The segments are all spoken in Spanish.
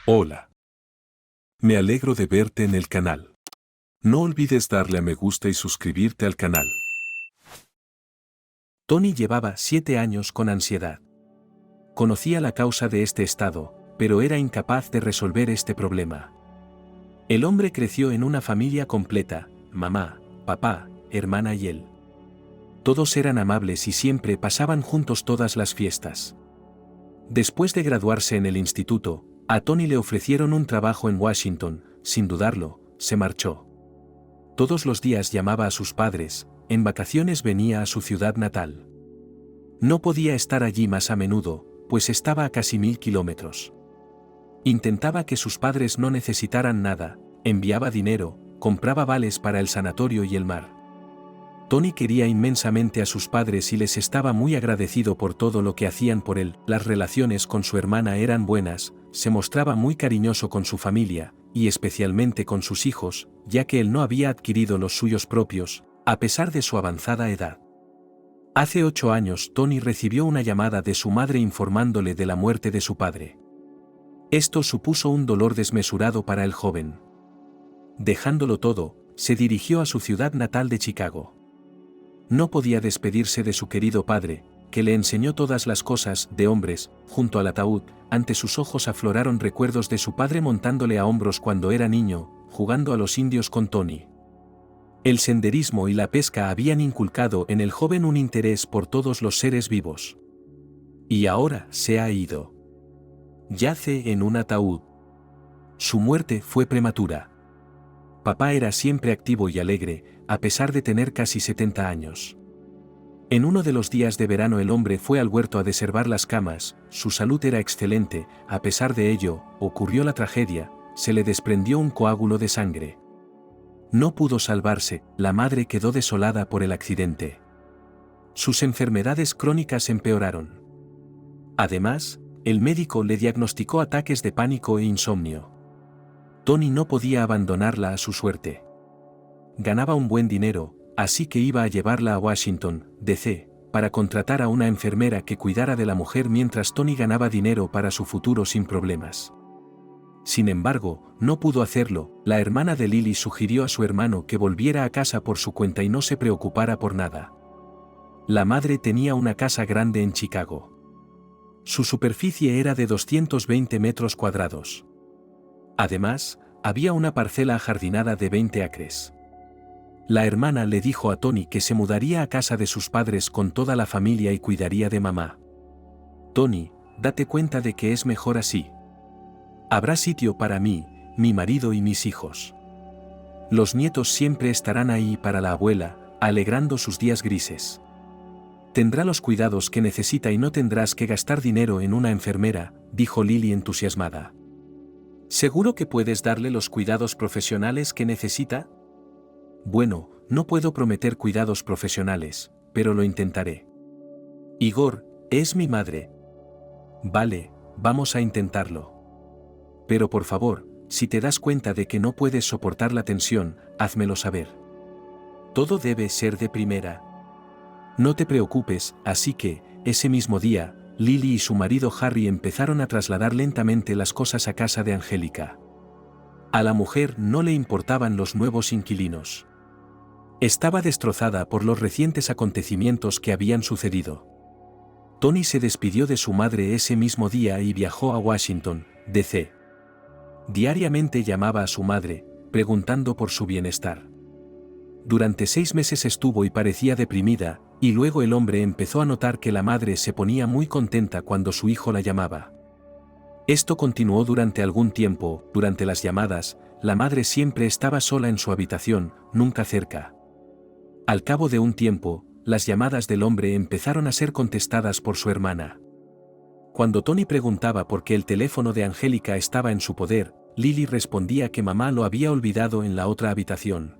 Hola. Me alegro de verte en el canal. No olvides darle a me gusta y suscribirte al canal. Tony llevaba 7 años con ansiedad. Conocía la causa de este estado, pero era incapaz de resolver este problema. El hombre creció en una familia completa: mamá, papá, hermana y él. Todos eran amables y siempre pasaban juntos todas las fiestas. Después de graduarse en el instituto, a Tony le ofrecieron un trabajo en Washington. Sin dudarlo, se marchó. Todos los días llamaba a sus padres, en vacaciones venía a su ciudad natal. No podía estar allí más a menudo, pues estaba a casi 1000 kilómetros. Intentaba que sus padres no necesitaran nada, enviaba dinero, compraba vales para el sanatorio y el mar. Tony quería inmensamente a sus padres y les estaba muy agradecido por todo lo que hacían por él. Las relaciones con su hermana eran buenas, se mostraba muy cariñoso con su familia, y especialmente con sus hijos, ya que él no había adquirido los suyos propios, a pesar de su avanzada edad. Hace 8 años Tony recibió una llamada de su madre informándole de la muerte de su padre. Esto supuso un dolor desmesurado para el joven. Dejándolo todo, se dirigió a su ciudad natal de Chicago. No podía despedirse de su querido padre, que le enseñó todas las cosas de hombres. Junto al ataúd, ante sus ojos afloraron recuerdos de su padre montándole a hombros cuando era niño, jugando a los indios con Tony. El senderismo y la pesca habían inculcado en el joven un interés por todos los seres vivos. Y ahora se ha ido. Yace en un ataúd. Su muerte fue prematura. Papá era siempre activo y alegre, a pesar de tener casi 70 años. En uno de los días de verano el hombre fue al huerto a desherbar las camas. Su salud era excelente. A pesar de ello, ocurrió la tragedia: se le desprendió un coágulo de sangre. No pudo salvarse, la madre quedó desolada por el accidente. Sus enfermedades crónicas empeoraron. Además, el médico le diagnosticó ataques de pánico e insomnio. Tony no podía abandonarla a su suerte. Ganaba un buen dinero, así que iba a llevarla a Washington, D.C., para contratar a una enfermera que cuidara de la mujer mientras Tony ganaba dinero para su futuro sin problemas. Sin embargo, no pudo hacerlo. La hermana de Lily sugirió a su hermano que volviera a casa por su cuenta y no se preocupara por nada. La madre tenía una casa grande en Chicago. Su superficie era de 220 metros cuadrados. Además, había una parcela ajardinada de 20 acres. La hermana le dijo a Tony que se mudaría a casa de sus padres con toda la familia y cuidaría de mamá. Tony, date cuenta de que es mejor así. Habrá sitio para mí, mi marido y mis hijos. Los nietos siempre estarán ahí para la abuela, alegrando sus días grises. Tendrá los cuidados que necesita y no tendrás que gastar dinero en una enfermera, dijo Lily entusiasmada. ¿Seguro que puedes darle los cuidados profesionales que necesita? Bueno, no puedo prometer cuidados profesionales, pero lo intentaré. Igor, es mi madre. Vale, vamos a intentarlo. Pero por favor, si te das cuenta de que no puedes soportar la tensión, házmelo saber. Todo debe ser de primera. No te preocupes. Así que, ese mismo día, Lily y su marido Harry empezaron a trasladar lentamente las cosas a casa de Angélica. A la mujer no le importaban los nuevos inquilinos. Estaba destrozada por los recientes acontecimientos que habían sucedido. Tony se despidió de su madre ese mismo día y viajó a Washington, D.C. Diariamente llamaba a su madre, preguntando por su bienestar. Durante 6 meses estuvo y parecía deprimida, y luego el hombre empezó a notar que la madre se ponía muy contenta cuando su hijo la llamaba. Esto continuó durante algún tiempo. Durante las llamadas, la madre siempre estaba sola en su habitación, nunca cerca. Al cabo de un tiempo, las llamadas del hombre empezaron a ser contestadas por su hermana. Cuando Tony preguntaba por qué el teléfono de Angélica estaba en su poder, Lily respondía que mamá lo había olvidado en la otra habitación.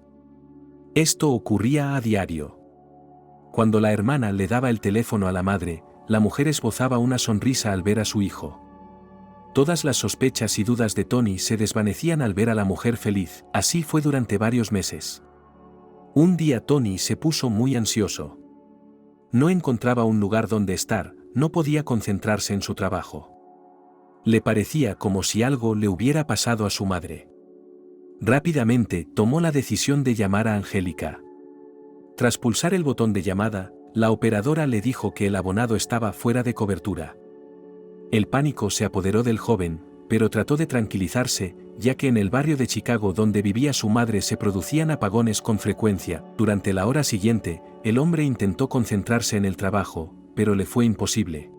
Esto ocurría a diario. Cuando la hermana le daba el teléfono a la madre, la mujer esbozaba una sonrisa al ver a su hijo. Todas las sospechas y dudas de Tony se desvanecían al ver a la mujer feliz. Así fue durante varios meses. Un día Tony se puso muy ansioso. No encontraba un lugar donde estar, no podía concentrarse en su trabajo. Le parecía como si algo le hubiera pasado a su madre. Rápidamente tomó la decisión de llamar a Angélica. Tras pulsar el botón de llamada, la operadora le dijo que el abonado estaba fuera de cobertura. El pánico se apoderó del joven, pero trató de tranquilizarse, ya que en el barrio de Chicago donde vivía su madre se producían apagones con frecuencia. Durante la hora siguiente, el hombre intentó concentrarse en el trabajo, pero le fue imposible.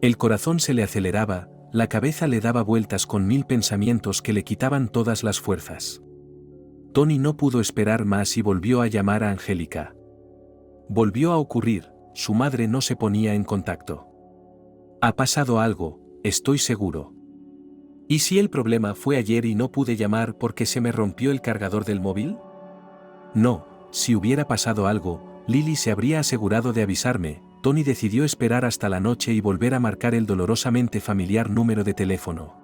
El corazón se le aceleraba, la cabeza le daba vueltas con 1000 pensamientos que le quitaban todas las fuerzas. Tony no pudo esperar más y volvió a llamar a Angélica. Volvió a ocurrir, su madre no se ponía en contacto. Ha pasado algo, estoy seguro. ¿Y si el problema fue ayer y no pude llamar porque se me rompió el cargador del móvil? No, si hubiera pasado algo, Lily se habría asegurado de avisarme. Tony decidió esperar hasta la noche y volver a marcar el dolorosamente familiar número de teléfono.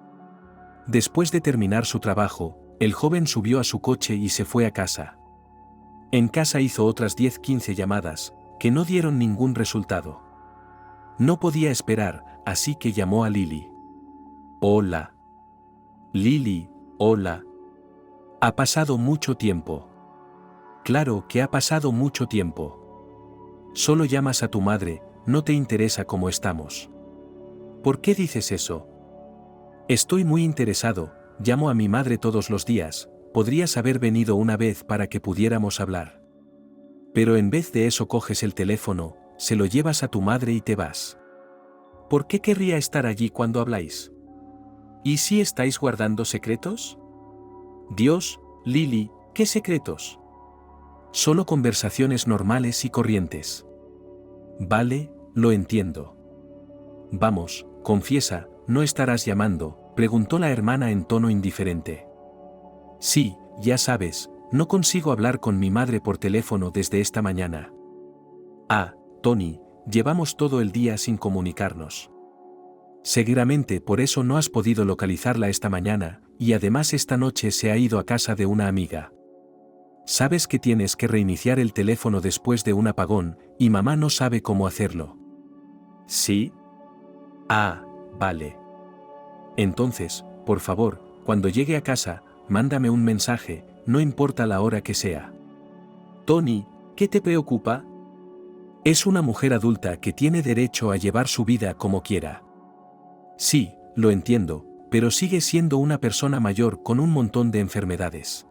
Después de terminar su trabajo, el joven subió a su coche y se fue a casa. En casa hizo otras 10-15 llamadas, que no dieron ningún resultado. No podía esperar, así que llamó a Lily. Hola. Lily, hola. Ha pasado mucho tiempo. Claro que ha pasado mucho tiempo. Solo llamas a tu madre, no te interesa cómo estamos. ¿Por qué dices eso? Estoy muy interesado, llamo a mi madre todos los días, podrías haber venido una vez para que pudiéramos hablar. Pero en vez de eso coges el teléfono, se lo llevas a tu madre y te vas. ¿Por qué querría estar allí cuando habláis? ¿Y si estáis guardando secretos? Dios, Lily, ¿qué secretos? Solo conversaciones normales y corrientes. Vale, lo entiendo. Vamos, confiesa, ¿no estarás llamando?, preguntó la hermana en tono indiferente. Sí, ya sabes, no consigo hablar con mi madre por teléfono desde esta mañana. Ah, Tony, llevamos todo el día sin comunicarnos. Seguramente por eso no has podido localizarla esta mañana, y además esta noche se ha ido a casa de una amiga. Sabes que tienes que reiniciar el teléfono después de un apagón, y mamá no sabe cómo hacerlo. ¿Sí? Ah, vale. Entonces, por favor, cuando llegue a casa, mándame un mensaje, no importa la hora que sea. Tony, ¿qué te preocupa? Es una mujer adulta que tiene derecho a llevar su vida como quiera. Sí, lo entiendo, pero sigue siendo una persona mayor con un montón de enfermedades.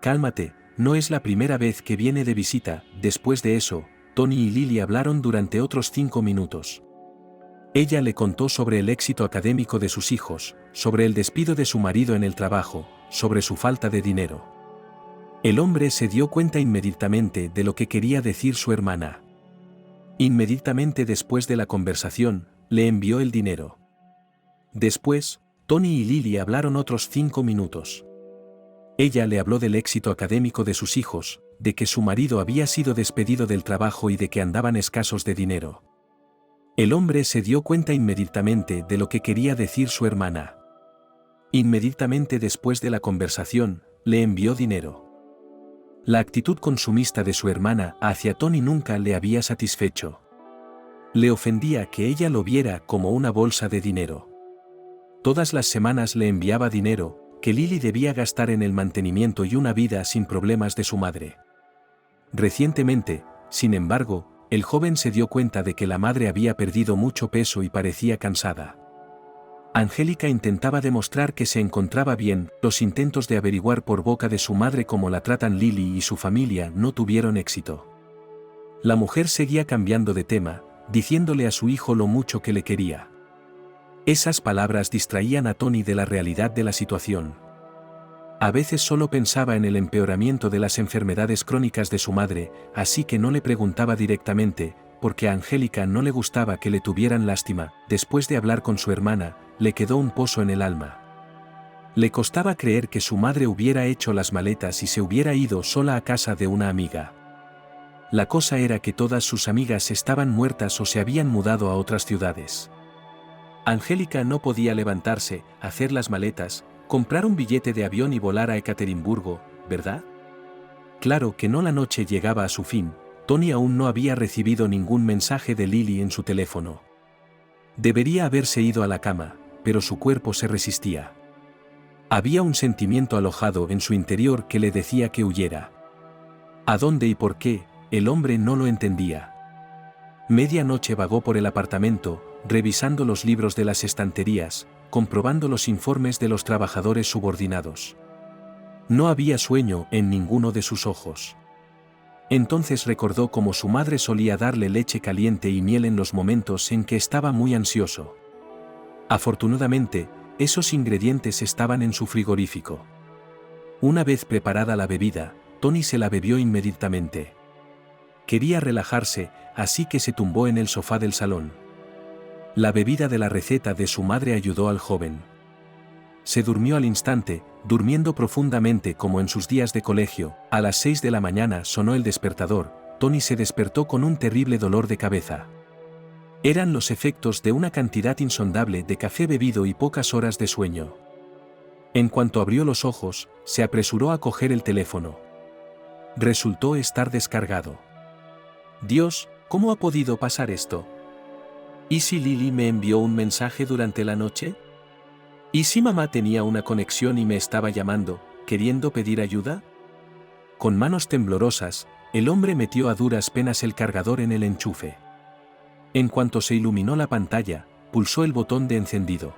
Cálmate, no es la primera vez que viene de visita. Después de eso, Tony y Lily hablaron durante otros 5 minutos. Ella le contó sobre el éxito académico de sus hijos, sobre el despido de su marido en el trabajo, sobre su falta de dinero. El hombre se dio cuenta inmediatamente de lo que quería decir su hermana. Inmediatamente después de la conversación, le envió el dinero. Después, Tony y Lily hablaron otros 5 minutos. Ella le habló del éxito académico de sus hijos, de que su marido había sido despedido del trabajo y de que andaban escasos de dinero. El hombre se dio cuenta inmediatamente de lo que quería decir su hermana. Inmediatamente después de la conversación, le envió dinero. La actitud consumista de su hermana hacia Tony nunca le había satisfecho. Le ofendía que ella lo viera como una bolsa de dinero. Todas las semanas le enviaba dinero, que Lily debía gastar en el mantenimiento y una vida sin problemas de su madre. Recientemente, sin embargo, el joven se dio cuenta de que la madre había perdido mucho peso y parecía cansada. Angélica intentaba demostrar que se encontraba bien. Los intentos de averiguar por boca de su madre cómo la tratan Lily y su familia no tuvieron éxito. La mujer seguía cambiando de tema, diciéndole a su hijo lo mucho que le quería. Esas palabras distraían a Tony de la realidad de la situación. A veces solo pensaba en el empeoramiento de las enfermedades crónicas de su madre, así que no le preguntaba directamente, porque a Angélica no le gustaba que le tuvieran lástima. Después de hablar con su hermana, le quedó un pozo en el alma. Le costaba creer que su madre hubiera hecho las maletas y se hubiera ido sola a casa de una amiga. La cosa era que todas sus amigas estaban muertas o se habían mudado a otras ciudades. Angélica no podía levantarse, hacer las maletas, comprar un billete de avión y volar a Ekaterimburgo, ¿verdad? Claro que no. La noche llegaba a su fin. Tony aún no había recibido ningún mensaje de Lily en su teléfono. Debería haberse ido a la cama, pero su cuerpo se resistía. Había un sentimiento alojado en su interior que le decía que huyera. ¿A dónde y por qué? El hombre no lo entendía. Media noche vagó por el apartamento, revisando los libros de las estanterías, comprobando los informes de los trabajadores subordinados. No había sueño en ninguno de sus ojos. Entonces recordó cómo su madre solía darle leche caliente y miel en los momentos en que estaba muy ansioso. Afortunadamente, esos ingredientes estaban en su frigorífico. Una vez preparada la bebida, Tony se la bebió inmediatamente. Quería relajarse, así que se tumbó en el sofá del salón. La bebida de la receta de su madre ayudó al joven. Se durmió al instante, durmiendo profundamente como en sus días de colegio. A las 6 de la mañana sonó el despertador. Tony se despertó con un terrible dolor de cabeza. Eran los efectos de una cantidad insondable de café bebido y pocas horas de sueño. En cuanto abrió los ojos, se apresuró a coger el teléfono. Resultó estar descargado. Dios, ¿cómo ha podido pasar esto? ¿Y si Lily me envió un mensaje durante la noche? ¿Y si mamá tenía una conexión y me estaba llamando, queriendo pedir ayuda? Con manos temblorosas, el hombre metió a duras penas el cargador en el enchufe. En cuanto se iluminó la pantalla, pulsó el botón de encendido.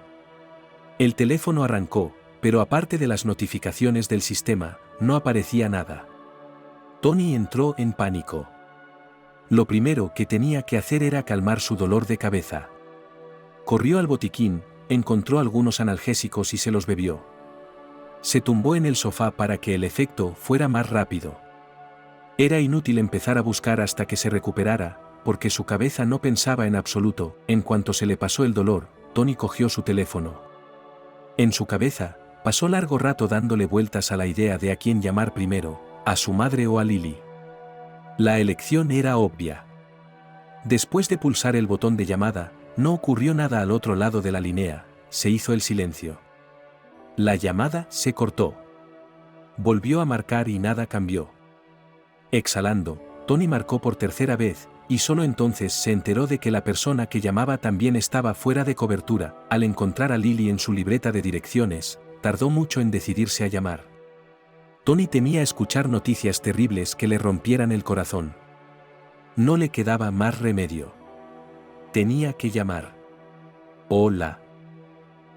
El teléfono arrancó, pero aparte de las notificaciones del sistema, no aparecía nada. Tony entró en pánico. Lo primero que tenía que hacer era calmar su dolor de cabeza. Corrió al botiquín, encontró algunos analgésicos y se los bebió. Se tumbó en el sofá para que el efecto fuera más rápido. Era inútil empezar a buscar hasta que se recuperara, porque su cabeza no pensaba en absoluto. En cuanto se le pasó el dolor, Tony cogió su teléfono. En su cabeza, pasó largo rato dándole vueltas a la idea de a quién llamar primero, a su madre o a Lily. La elección era obvia. Después de pulsar el botón de llamada, no ocurrió nada al otro lado de la línea, se hizo el silencio. La llamada se cortó. Volvió a marcar y nada cambió. Exhalando, Tony marcó por tercera vez, y solo entonces se enteró de que la persona que llamaba también estaba fuera de cobertura. Al encontrar a Lily en su libreta de direcciones, tardó mucho en decidirse a llamar. Tony temía escuchar noticias terribles que le rompieran el corazón. No le quedaba más remedio. Tenía que llamar. Hola.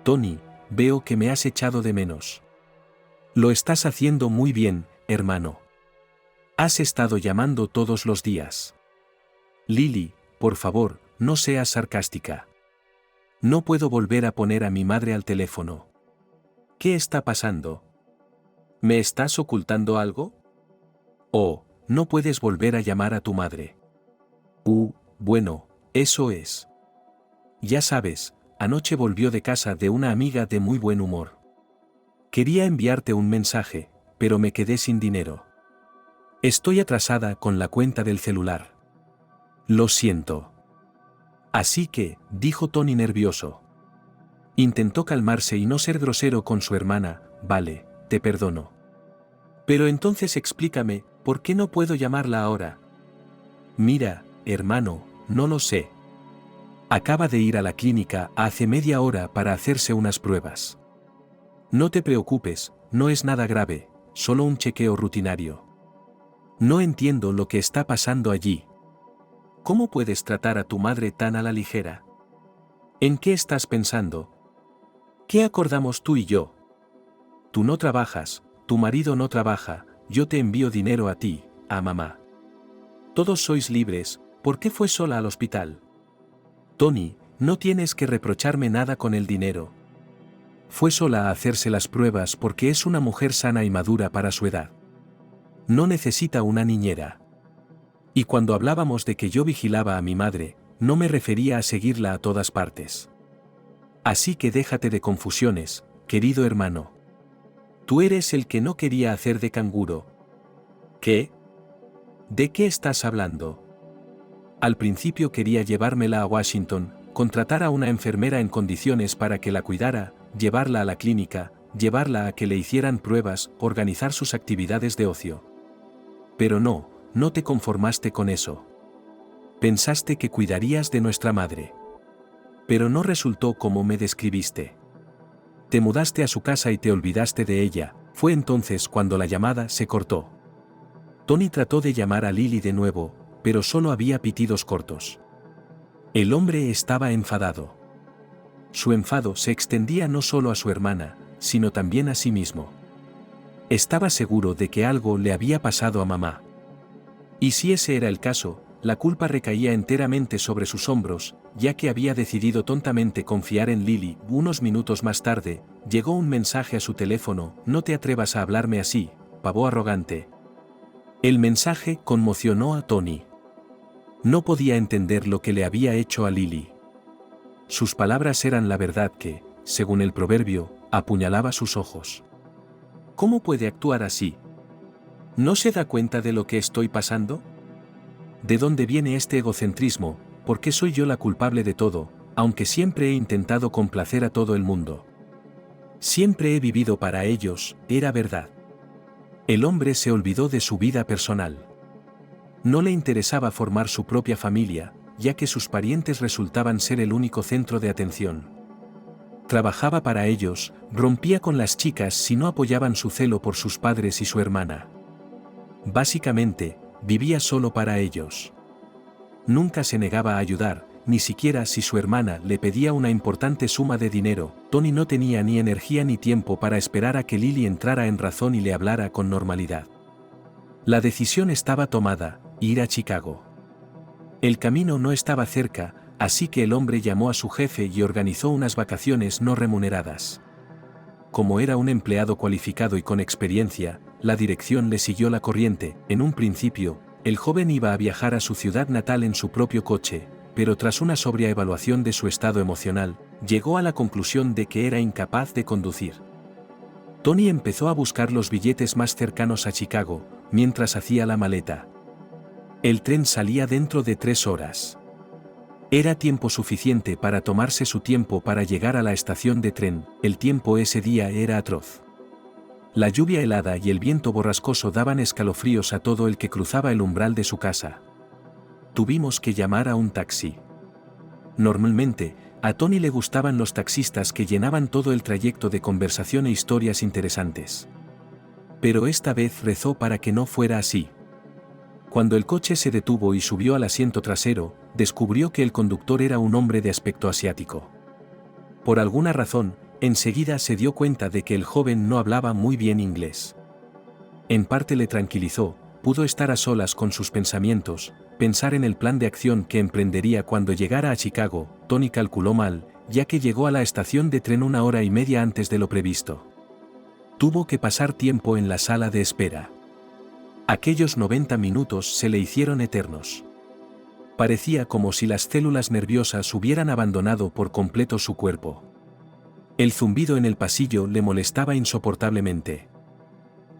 Tony, veo que me has echado de menos. Lo estás haciendo muy bien, hermano. Has estado llamando todos los días. Lily, por favor, no seas sarcástica. No puedo volver a poner a mi madre al teléfono. ¿Qué está pasando? ¿Me estás ocultando algo? Oh, no puedes volver a llamar a tu madre. Bueno, eso es. Ya sabes, anoche volvió de casa de una amiga de muy buen humor. Quería enviarte un mensaje, pero me quedé sin dinero. Estoy atrasada con la cuenta del celular. Lo siento. Así que, dijo Tony nervioso. Intentó calmarse y no ser grosero con su hermana. Vale, te perdono. Pero entonces explícame, ¿por qué no puedo llamarla ahora? Mira, hermano, no lo sé. Acaba de ir a la clínica hace media hora para hacerse unas pruebas. No te preocupes, no es nada grave, solo un chequeo rutinario. No entiendo lo que está pasando allí. ¿Cómo puedes tratar a tu madre tan a la ligera? ¿En qué estás pensando? ¿Qué acordamos tú y yo? Tú no trabajas, tu marido no trabaja, yo te envío dinero a ti, a mamá. Todos sois libres, ¿por qué fue sola al hospital? Tony, no tienes que reprocharme nada con el dinero. Fue sola a hacerse las pruebas porque es una mujer sana y madura para su edad. No necesita una niñera. Y cuando hablábamos de que yo vigilaba a mi madre, no me refería a seguirla a todas partes. Así que déjate de confusiones, querido hermano. Tú eres el que no quería hacer de canguro. ¿Qué? ¿De qué estás hablando? Al principio quería llevármela a Washington, contratar a una enfermera en condiciones para que la cuidara, llevarla a la clínica, llevarla a que le hicieran pruebas, organizar sus actividades de ocio. Pero no te conformaste con eso. Pensaste que cuidarías de nuestra madre. Pero no resultó como me describiste. Te mudaste a su casa y te olvidaste de ella. Fue entonces cuando la llamada se cortó. Tony trató de llamar a Lily de nuevo, pero solo había pitidos cortos. El hombre estaba enfadado. Su enfado se extendía no solo a su hermana, sino también a sí mismo. Estaba seguro de que algo le había pasado a mamá. Y si ese era el caso, la culpa recaía enteramente sobre sus hombros, ya que había decidido tontamente confiar en Lily. Unos minutos más tarde, llegó un mensaje a su teléfono: no te atrevas a hablarme así, pavo arrogante. El mensaje conmocionó a Tony. No podía entender lo que le había hecho a Lily. Sus palabras eran la verdad que, según el proverbio, apuñalaba sus ojos. ¿Cómo puede actuar así? ¿No se da cuenta de lo que estoy pasando? ¿De dónde viene este egocentrismo? ¿Por qué soy yo la culpable de todo, aunque siempre he intentado complacer a todo el mundo? Siempre he vivido para ellos, era verdad. El hombre se olvidó de su vida personal. No le interesaba formar su propia familia, ya que sus parientes resultaban ser el único centro de atención. Trabajaba para ellos, rompía con las chicas si no apoyaban su celo por sus padres y su hermana. Básicamente, vivía solo para ellos. Nunca se negaba a ayudar, ni siquiera si su hermana le pedía una importante suma de dinero. Tony no tenía ni energía ni tiempo para esperar a que Lily entrara en razón y le hablara con normalidad. La decisión estaba tomada: ir a Chicago. El camino no estaba cerca, así que el hombre llamó a su jefe y organizó unas vacaciones no remuneradas. Como era un empleado cualificado y con experiencia, la dirección le siguió la corriente. En un principio, el joven iba a viajar a su ciudad natal en su propio coche, pero tras una sobria evaluación de su estado emocional, llegó a la conclusión de que era incapaz de conducir. Tony empezó a buscar los billetes más cercanos a Chicago, mientras hacía la maleta. El tren salía dentro de 3 horas. Era tiempo suficiente para tomarse su tiempo para llegar a la estación de tren. El tiempo ese día era atroz. La lluvia helada y el viento borrascoso daban escalofríos a todo el que cruzaba el umbral de su casa. Tuvimos que llamar a un taxi. Normalmente, a Tony le gustaban los taxistas que llenaban todo el trayecto de conversación e historias interesantes. Pero esta vez rezó para que no fuera así. Cuando el coche se detuvo y subió al asiento trasero, descubrió que el conductor era un hombre de aspecto asiático. Por alguna razón, enseguida se dio cuenta de que el joven no hablaba muy bien inglés. En parte le tranquilizó, pudo estar a solas con sus pensamientos, pensar en el plan de acción que emprendería cuando llegara a Chicago. Tony calculó mal, ya que llegó a la estación de tren 1 hora y media antes de lo previsto. Tuvo que pasar tiempo en la sala de espera. Aquellos 90 minutos se le hicieron eternos. Parecía como si las células nerviosas hubieran abandonado por completo su cuerpo. El zumbido en el pasillo le molestaba insoportablemente.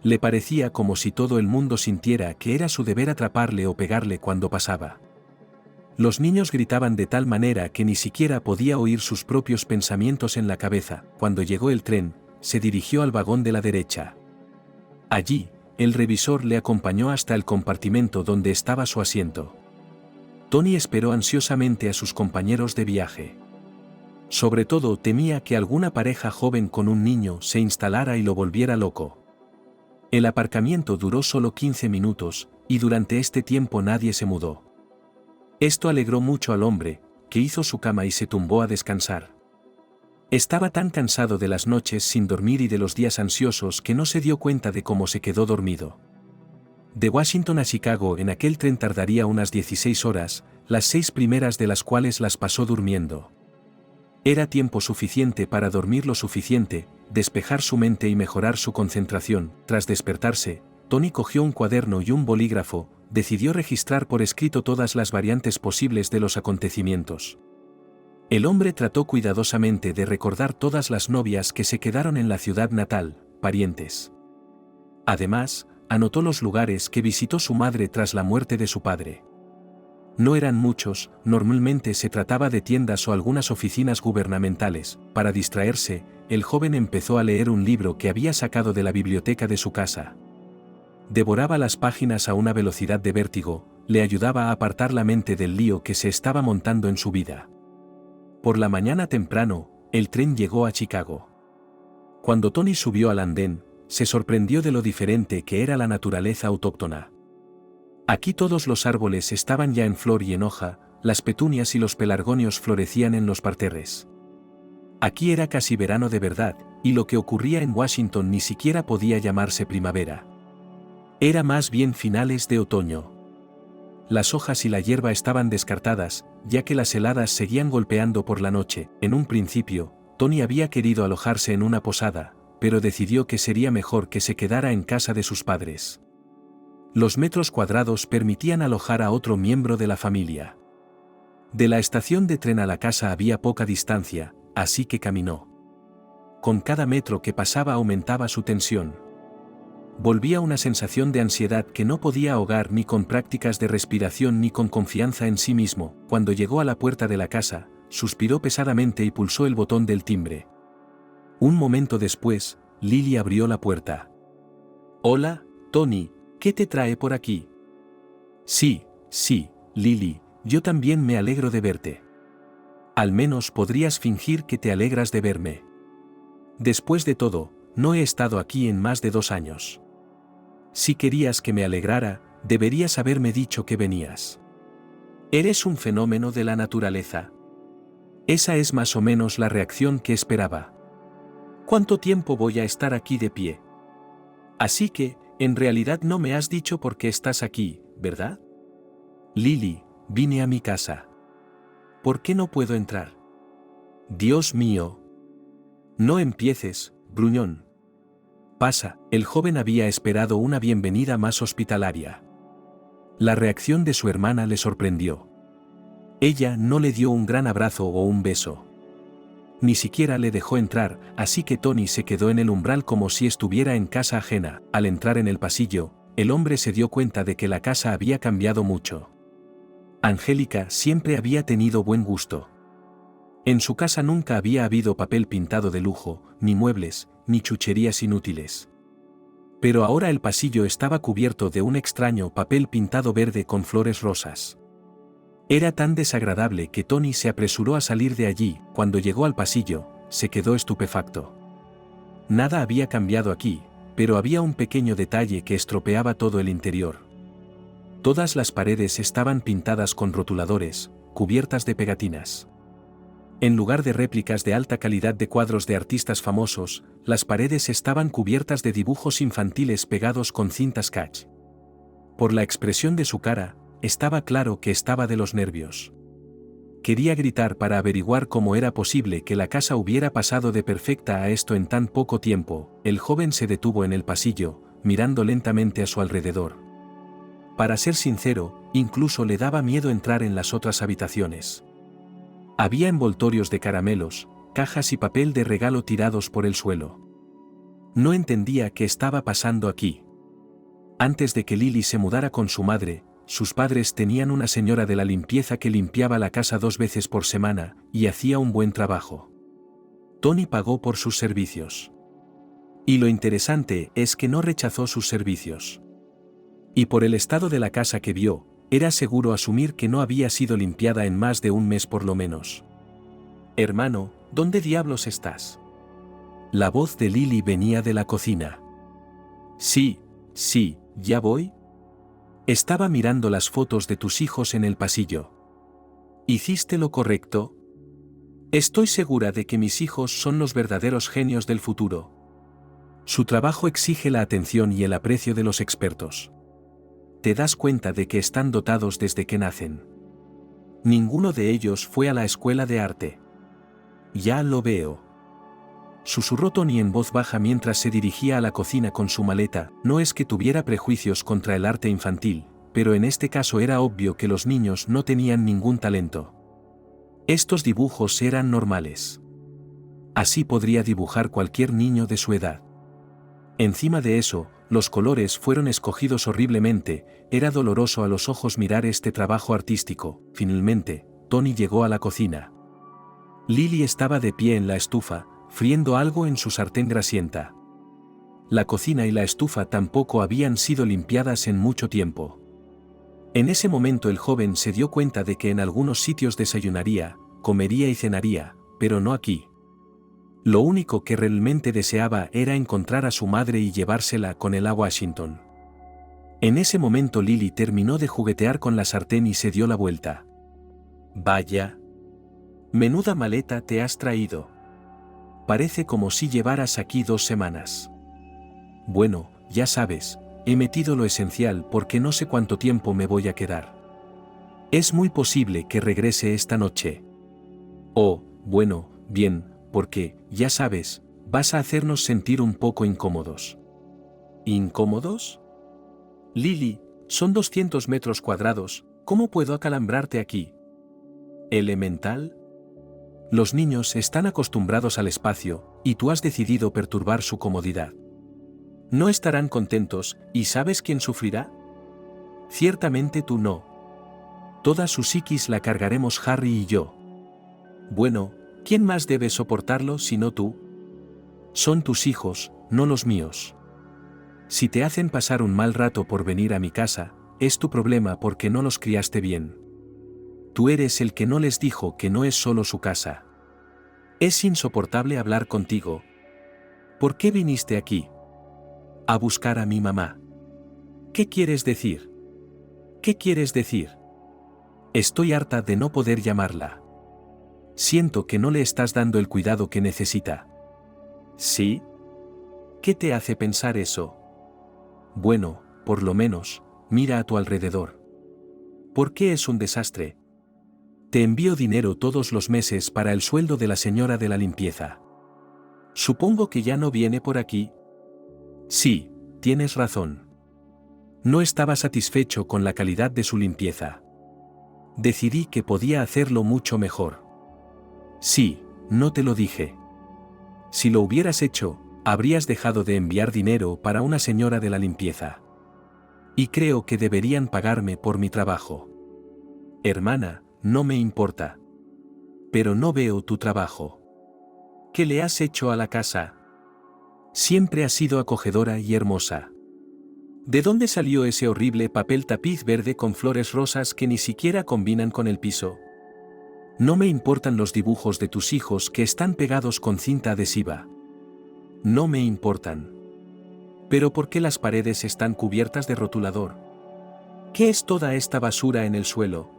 Le parecía como si todo el mundo sintiera que era su deber atraparle o pegarle cuando pasaba. Los niños gritaban de tal manera que ni siquiera podía oír sus propios pensamientos en la cabeza. Cuando llegó el tren, se dirigió al vagón de la derecha. Allí, el revisor le acompañó hasta el compartimento donde estaba su asiento. Tony esperó ansiosamente a sus compañeros de viaje. Sobre todo temía que alguna pareja joven con un niño se instalara y lo volviera loco. El aparcamiento duró solo 15 minutos, y durante este tiempo nadie se mudó. Esto alegró mucho al hombre, que hizo su cama y se tumbó a descansar. Estaba tan cansado de las noches sin dormir y de los días ansiosos que no se dio cuenta de cómo se quedó dormido. De Washington a Chicago en aquel tren tardaría unas 16 horas, las 6 primeras de las cuales las pasó durmiendo. Era tiempo suficiente para dormir lo suficiente, despejar su mente y mejorar su concentración. Tras despertarse, Tony cogió un cuaderno y un bolígrafo, decidió registrar por escrito todas las variantes posibles de los acontecimientos. El hombre trató cuidadosamente de recordar todas las novias que se quedaron en la ciudad natal, parientes. Además, anotó los lugares que visitó su madre tras la muerte de su padre. No eran muchos, normalmente se trataba de tiendas o algunas oficinas gubernamentales. Para distraerse, el joven empezó a leer un libro que había sacado de la biblioteca de su casa. Devoraba las páginas a una velocidad de vértigo, le ayudaba a apartar la mente del lío que se estaba montando en su vida. Por la mañana temprano, el tren llegó a Chicago. Cuando Tony subió al andén, se sorprendió de lo diferente que era la naturaleza autóctona. Aquí todos los árboles estaban ya en flor y en hoja, las petunias y los pelargonios florecían en los parterres. Aquí era casi verano de verdad, y lo que ocurría en Washington ni siquiera podía llamarse primavera. Era más bien finales de otoño. Las hojas y la hierba estaban descartadas, ya que las heladas seguían golpeando por la noche. En un principio, Tony había querido alojarse en una posada, pero decidió que sería mejor que se quedara en casa de sus padres. Los metros cuadrados permitían alojar a otro miembro de la familia. De la estación de tren a la casa había poca distancia, así que caminó. Con cada metro que pasaba aumentaba su tensión. Volvía una sensación de ansiedad que no podía ahogar ni con prácticas de respiración ni con confianza en sí mismo. Cuando llegó a la puerta de la casa, suspiró pesadamente y pulsó el botón del timbre. Un momento después, Lily abrió la puerta. «Hola, Tony, ¿qué te trae por aquí?» Sí, Lily, yo también me alegro de verte. Al menos podrías fingir que te alegras de verme. Después de todo, no he estado aquí en más de 2 años. Si querías que me alegrara, deberías haberme dicho que venías. Eres un fenómeno de la naturaleza. Esa es más o menos la reacción que esperaba. ¿Cuánto tiempo voy a estar aquí de pie? Así que, en realidad no me has dicho por qué estás aquí, ¿verdad? Lily, vine a mi casa. ¿Por qué no puedo entrar? Dios mío. No empieces, gruñón. Pasa, el joven había esperado una bienvenida más hospitalaria. La reacción de su hermana le sorprendió. Ella no le dio un gran abrazo o un beso. Ni siquiera le dejó entrar, así que Tony se quedó en el umbral como si estuviera en casa ajena. Al entrar en el pasillo, el hombre se dio cuenta de que la casa había cambiado mucho. Angélica siempre había tenido buen gusto. En su casa nunca había habido papel pintado de lujo, ni muebles, ni chucherías inútiles. Pero ahora el pasillo estaba cubierto de un extraño papel pintado verde con flores rosas. Era tan desagradable que Tony se apresuró a salir de allí. Cuando llegó al pasillo, se quedó estupefacto. Nada había cambiado aquí, pero había un pequeño detalle que estropeaba todo el interior. Todas las paredes estaban pintadas con rotuladores, cubiertas de pegatinas. En lugar de réplicas de alta calidad de cuadros de artistas famosos, las paredes estaban cubiertas de dibujos infantiles pegados con cintas catch. Por la expresión de su cara, estaba claro que estaba de los nervios. Quería gritar para averiguar cómo era posible que la casa hubiera pasado de perfecta a esto en tan poco tiempo. El joven se detuvo en el pasillo, mirando lentamente a su alrededor. Para ser sincero, incluso le daba miedo entrar en las otras habitaciones. Había envoltorios de caramelos, cajas y papel de regalo tirados por el suelo. No entendía qué estaba pasando aquí. Antes de que Lily se mudara con su madre, sus padres tenían una señora de la limpieza que limpiaba la casa 2 veces por semana, y hacía un buen trabajo. Tony pagó por sus servicios. Y lo interesante es que no rechazó sus servicios. Y por el estado de la casa que vio, era seguro asumir que no había sido limpiada en más de 1 mes por lo menos. «Hermano, ¿dónde diablos estás?» La voz de Lily venía de la cocina. Sí, ¿ya voy?» Estaba mirando las fotos de tus hijos en el pasillo. ¿Hiciste lo correcto? Estoy segura de que mis hijos son los verdaderos genios del futuro. Su trabajo exige la atención y el aprecio de los expertos. Te das cuenta de que están dotados desde que nacen. Ninguno de ellos fue a la escuela de arte. Ya lo veo. Susurró Tony en voz baja mientras se dirigía a la cocina con su maleta. No es que tuviera prejuicios contra el arte infantil, pero en este caso era obvio que los niños no tenían ningún talento. Estos dibujos eran normales. Así podría dibujar cualquier niño de su edad. Encima de eso, los colores fueron escogidos horriblemente. Era doloroso a los ojos mirar este trabajo artístico. Finalmente, Tony llegó a la cocina. Lily estaba de pie en la estufa, friendo algo en su sartén grasienta. La cocina y la estufa tampoco habían sido limpiadas en mucho tiempo. En ese momento el joven se dio cuenta de que en algunos sitios desayunaría, comería y cenaría, pero no aquí. Lo único que realmente deseaba era encontrar a su madre y llevársela con él a Washington. En ese momento Lily terminó de juguetear con la sartén y se dio la vuelta. Vaya. Menuda maleta te has traído. Parece como si llevaras aquí 2 semanas. Bueno, ya sabes, he metido lo esencial porque no sé cuánto tiempo me voy a quedar. Es muy posible que regrese esta noche. Oh, bueno, bien, porque, ya sabes, vas a hacernos sentir un poco incómodos. ¿Incómodos? Lily, son 200 metros cuadrados, ¿cómo puedo acalambrarte aquí? ¿Elemental? Los niños están acostumbrados al espacio, y tú has decidido perturbar su comodidad. No estarán contentos, ¿y sabes quién sufrirá? Ciertamente tú no. Toda su psiquis la cargaremos Harry y yo. Bueno, ¿quién más debe soportarlo sino tú? Son tus hijos, no los míos. Si te hacen pasar un mal rato por venir a mi casa, es tu problema porque no los criaste bien. Tú eres el que no les dijo que no es solo su casa. Es insoportable hablar contigo. ¿Por qué viniste aquí? A buscar a mi mamá. ¿Qué quieres decir? ¿Qué quieres decir? Estoy harta de no poder llamarla. Siento que no le estás dando el cuidado que necesita. ¿Sí? ¿Qué te hace pensar eso? Bueno, por lo menos, mira a tu alrededor. ¿Por qué es un desastre? Te envío dinero todos los meses para el sueldo de la señora de la limpieza. Supongo que ya no viene por aquí. Sí, tienes razón. No estaba satisfecho con la calidad de su limpieza. Decidí que podía hacerlo mucho mejor. Sí, no te lo dije. Si lo hubieras hecho, habrías dejado de enviar dinero para una señora de la limpieza. Y creo que deberían pagarme por mi trabajo. Hermana, no me importa. Pero no veo tu trabajo. ¿Qué le has hecho a la casa? Siempre ha sido acogedora y hermosa. ¿De dónde salió ese horrible papel tapiz verde con flores rosas que ni siquiera combinan con el piso? No me importan los dibujos de tus hijos que están pegados con cinta adhesiva. No me importan. ¿Pero por qué las paredes están cubiertas de rotulador? ¿Qué es toda esta basura en el suelo?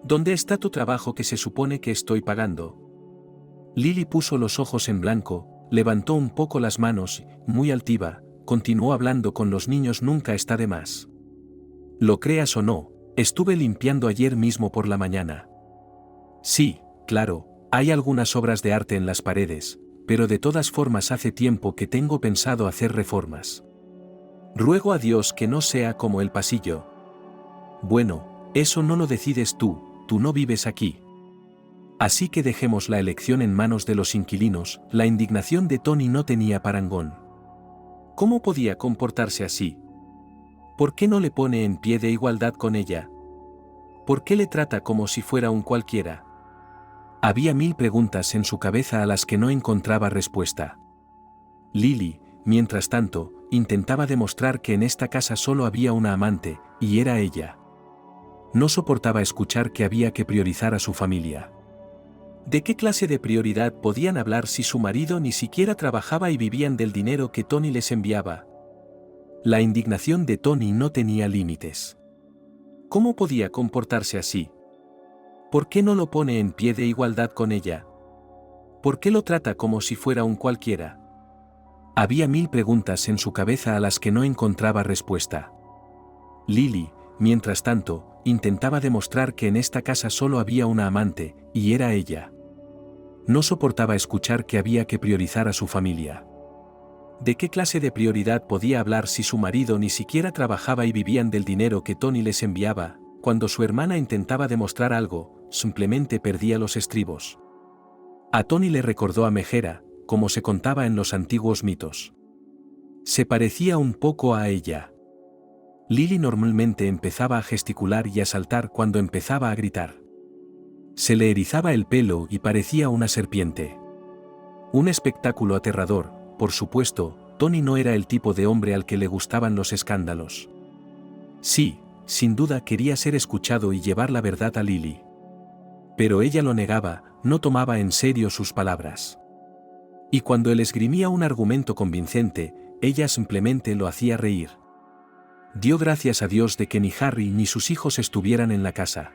¿Dónde está tu trabajo que se supone que estoy pagando? Lily puso los ojos en blanco, levantó un poco las manos, muy altiva, continuó hablando con los niños. Nunca está de más. Lo creas o no, estuve limpiando ayer mismo por la mañana. Sí, claro, hay algunas obras de arte en las paredes, pero de todas formas hace tiempo que tengo pensado hacer reformas. Ruego a Dios que no sea como el pasillo. Bueno, eso no lo decides tú no vives aquí. Así que dejemos la elección en manos de los inquilinos. La indignación de Tony no tenía parangón. ¿Cómo podía comportarse así? ¿Por qué no le pone en pie de igualdad con ella? ¿Por qué le trata como si fuera un cualquiera? Había 1000 preguntas en su cabeza a las que no encontraba respuesta. Lily, mientras tanto, intentaba demostrar que en esta casa solo había una amante, y era ella. No soportaba escuchar que había que priorizar a su familia. ¿De qué clase de prioridad podían hablar si su marido ni siquiera trabajaba y vivían del dinero que Tony les enviaba? La indignación de Tony no tenía límites. ¿Cómo podía comportarse así? ¿Por qué no lo pone en pie de igualdad con ella? ¿Por qué lo trata como si fuera un cualquiera? Había 1000 preguntas en su cabeza a las que no encontraba respuesta. Lily, mientras tanto, intentaba demostrar que en esta casa solo había una amante, y era ella. No soportaba escuchar que había que priorizar a su familia. ¿De qué clase de prioridad podía hablar si su marido ni siquiera trabajaba y vivían del dinero que Tony les enviaba? Cuando su hermana intentaba demostrar algo, simplemente perdía los estribos. A Tony le recordó a Megera, como se contaba en los antiguos mitos. Se parecía un poco a ella. Lily normalmente empezaba a gesticular y a saltar cuando empezaba a gritar. Se le erizaba el pelo y parecía una serpiente. Un espectáculo aterrador, por supuesto. Tony no era el tipo de hombre al que le gustaban los escándalos. Sí, sin duda quería ser escuchado y llevar la verdad a Lily. Pero ella lo negaba, no tomaba en serio sus palabras. Y cuando él esgrimía un argumento convincente, ella simplemente lo hacía reír. Dio gracias a Dios de que ni Harry ni sus hijos estuvieran en la casa.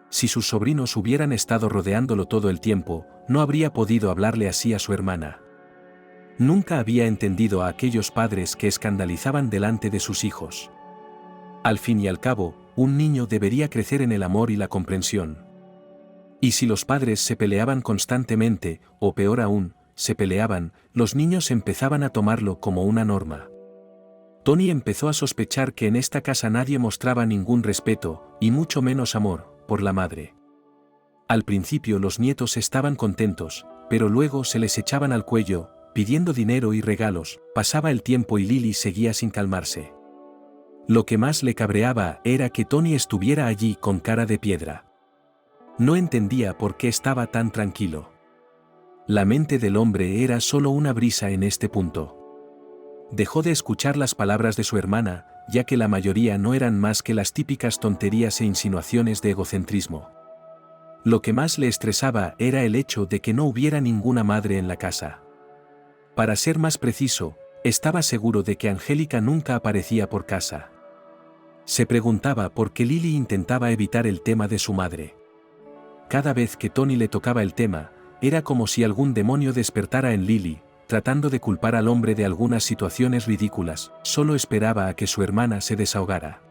Si sus sobrinos hubieran estado rodeándolo todo el tiempo, no habría podido hablarle así a su hermana. Nunca había entendido a aquellos padres que escandalizaban delante de sus hijos. Al fin y al cabo, un niño debería crecer en el amor y la comprensión. Y si los padres se peleaban constantemente, o peor aún, se peleaban, los niños empezaban a tomarlo como una norma. Tony empezó a sospechar que en esta casa nadie mostraba ningún respeto, y mucho menos amor, por la madre. Al principio los nietos estaban contentos, pero luego se les echaban al cuello, pidiendo dinero y regalos. Pasaba el tiempo y Lily seguía sin calmarse. Lo que más le cabreaba era que Tony estuviera allí con cara de piedra. No entendía por qué estaba tan tranquilo. La mente del hombre era solo una brisa en este punto. Dejó de escuchar las palabras de su hermana, ya que la mayoría no eran más que las típicas tonterías e insinuaciones de egocentrismo. Lo que más le estresaba era el hecho de que no hubiera ninguna madre en la casa. Para ser más preciso, estaba seguro de que Angélica nunca aparecía por casa. Se preguntaba por qué Lily intentaba evitar el tema de su madre. Cada vez que Tony le tocaba el tema, era como si algún demonio despertara en Lily, tratando de culpar al hombre de algunas situaciones ridículas. Solo esperaba a que su hermana se desahogara.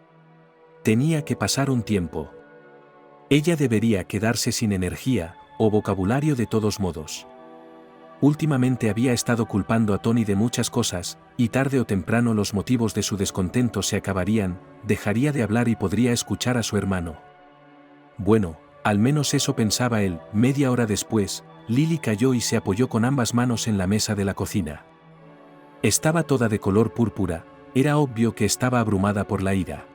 Tenía que pasar un tiempo. Ella debería quedarse sin energía o vocabulario de todos modos. Últimamente había estado culpando a Tony de muchas cosas, y tarde o temprano los motivos de su descontento se acabarían, dejaría de hablar y podría escuchar a su hermano. Bueno, al menos eso pensaba él. Media hora después, Lily cayó y se apoyó con ambas manos en la mesa de la cocina. Estaba toda de color púrpura, era obvio que estaba abrumada por la ira.